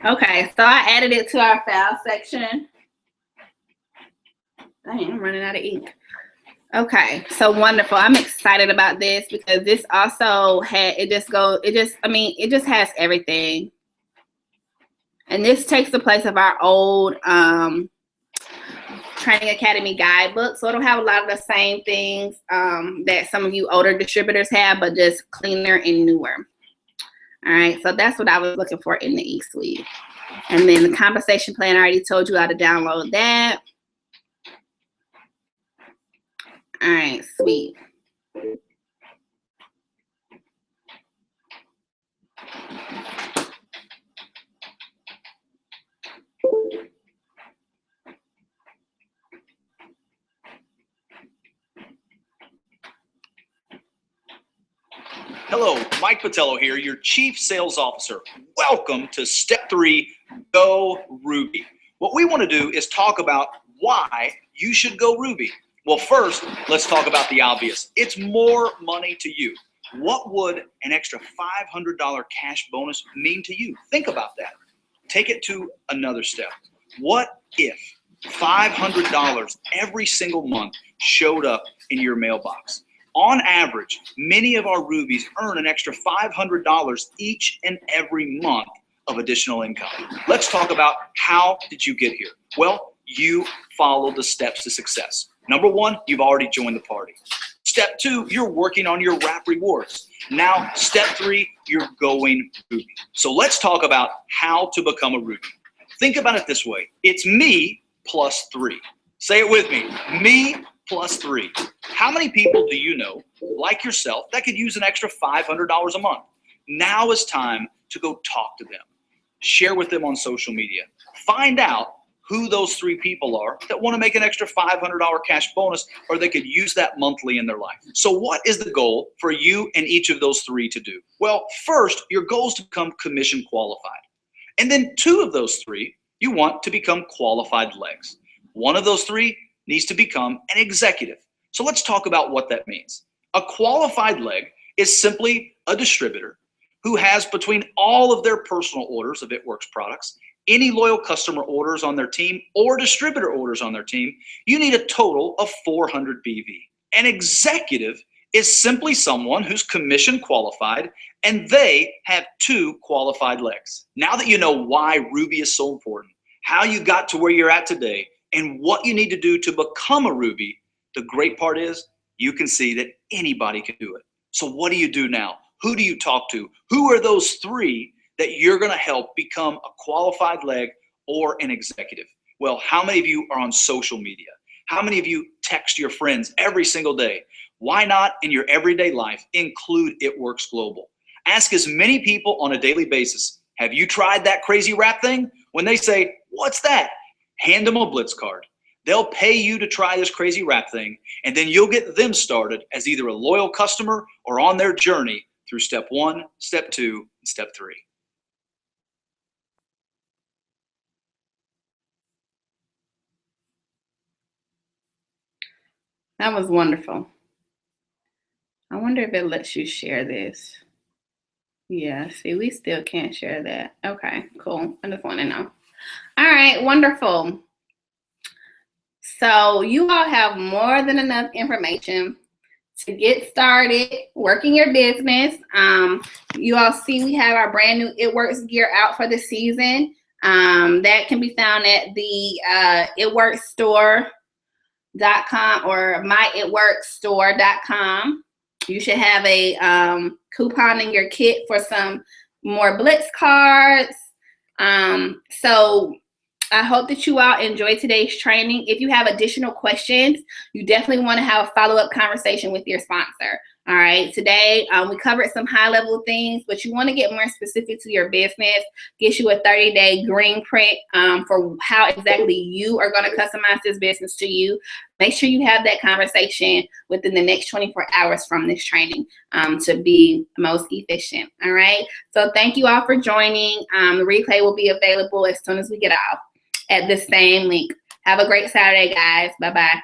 Okay, so I added it to our file section. Dang, I'm running out of ink. Okay, so wonderful. I'm excited about this because this also had, it just has everything. And this takes the place of our old Training Academy guidebook. So it'll have a lot of the same things that some of you older distributors have, but just cleaner and newer. All right, so that's what I was looking for in the eSuite. And then the compensation plan, I already told you how to download that. All right, sweet. Hello, Mike Patello here, your Chief Sales Officer. Welcome to Step 3, Go Ruby. What we want to do is talk about why you should go Ruby. Well, first, let's talk about the obvious. It's more money to you. What would an extra $500 cash bonus mean to you? Think about that. Take it to another step. What if $500 every single month showed up in your mailbox? On average, many of our Rubies earn an extra $500 each and every month of additional income. Let's talk about how did you get here? Well, you followed the steps to success. Number one, you've already joined the party. Step 2, you're working on your wrap rewards. Now, step 3, you're going Ruby. So let's talk about how to become a Ruby. Think about it this way. It's me plus 3. Say it with me. Me plus 3. How many people do you know, like yourself, that could use an extra $500 a month? Now is time to go talk to them. Share with them on social media. Find out who those 3 people are that want to make an extra $500 cash bonus, or they could use that monthly in their life. So what is the goal for you and each of those 3 to do? Well, first, your goal is to become commission qualified. And then 2 of those 3, you want to become qualified legs. 1 of those 3 needs to become an executive. So let's talk about what that means. A qualified leg is simply a distributor who has, between all of their personal orders of It Works products, any loyal customer orders on their team or distributor orders on their team, you need a total of 400 BV. An executive is simply someone who's commission qualified and they have 2 qualified legs. Now that you know why Ruby is so important, how you got to where you're at today, and what you need to do to become a Ruby, the great part is you can see that anybody can do it. So what do you do now? Who do you talk to? Who are those 3 that you're going to help become a qualified leg or an executive? Well, how many of you are on social media? How many of you text your friends every single day? Why not, in your everyday life, include It Works Global? Ask as many people on a daily basis, have you tried that crazy wrap thing? When they say, what's that? Hand them a Blitz card. They'll pay you to try this crazy wrap thing, and then you'll get them started as either a loyal customer or on their journey through step 1, step 2, and step 3. That was wonderful. I wonder if it lets you share this. Yeah, see, we still can't share that. Okay, cool. I just want to know. All right, wonderful. So you all have more than enough information to get started working your business. You all see we have our brand new It Works gear out for the season. That can be found at the itworksstore.com or myitworksstore.com. You should have a coupon in your kit for some more Blitz cards. So I hope that you all enjoyed today's training. If you have additional questions, you definitely want to have a follow-up conversation with your sponsor. All right, today we covered some high-level things, but you want to get more specific to your business, get you a 30-day green print for how exactly you are going to customize this business to you. Make sure you have that conversation within the next 24 hours from this training to be most efficient. All right, so thank you all for joining. The replay will be available as soon as we get off at the same link. Have a great Saturday, guys. Bye-bye.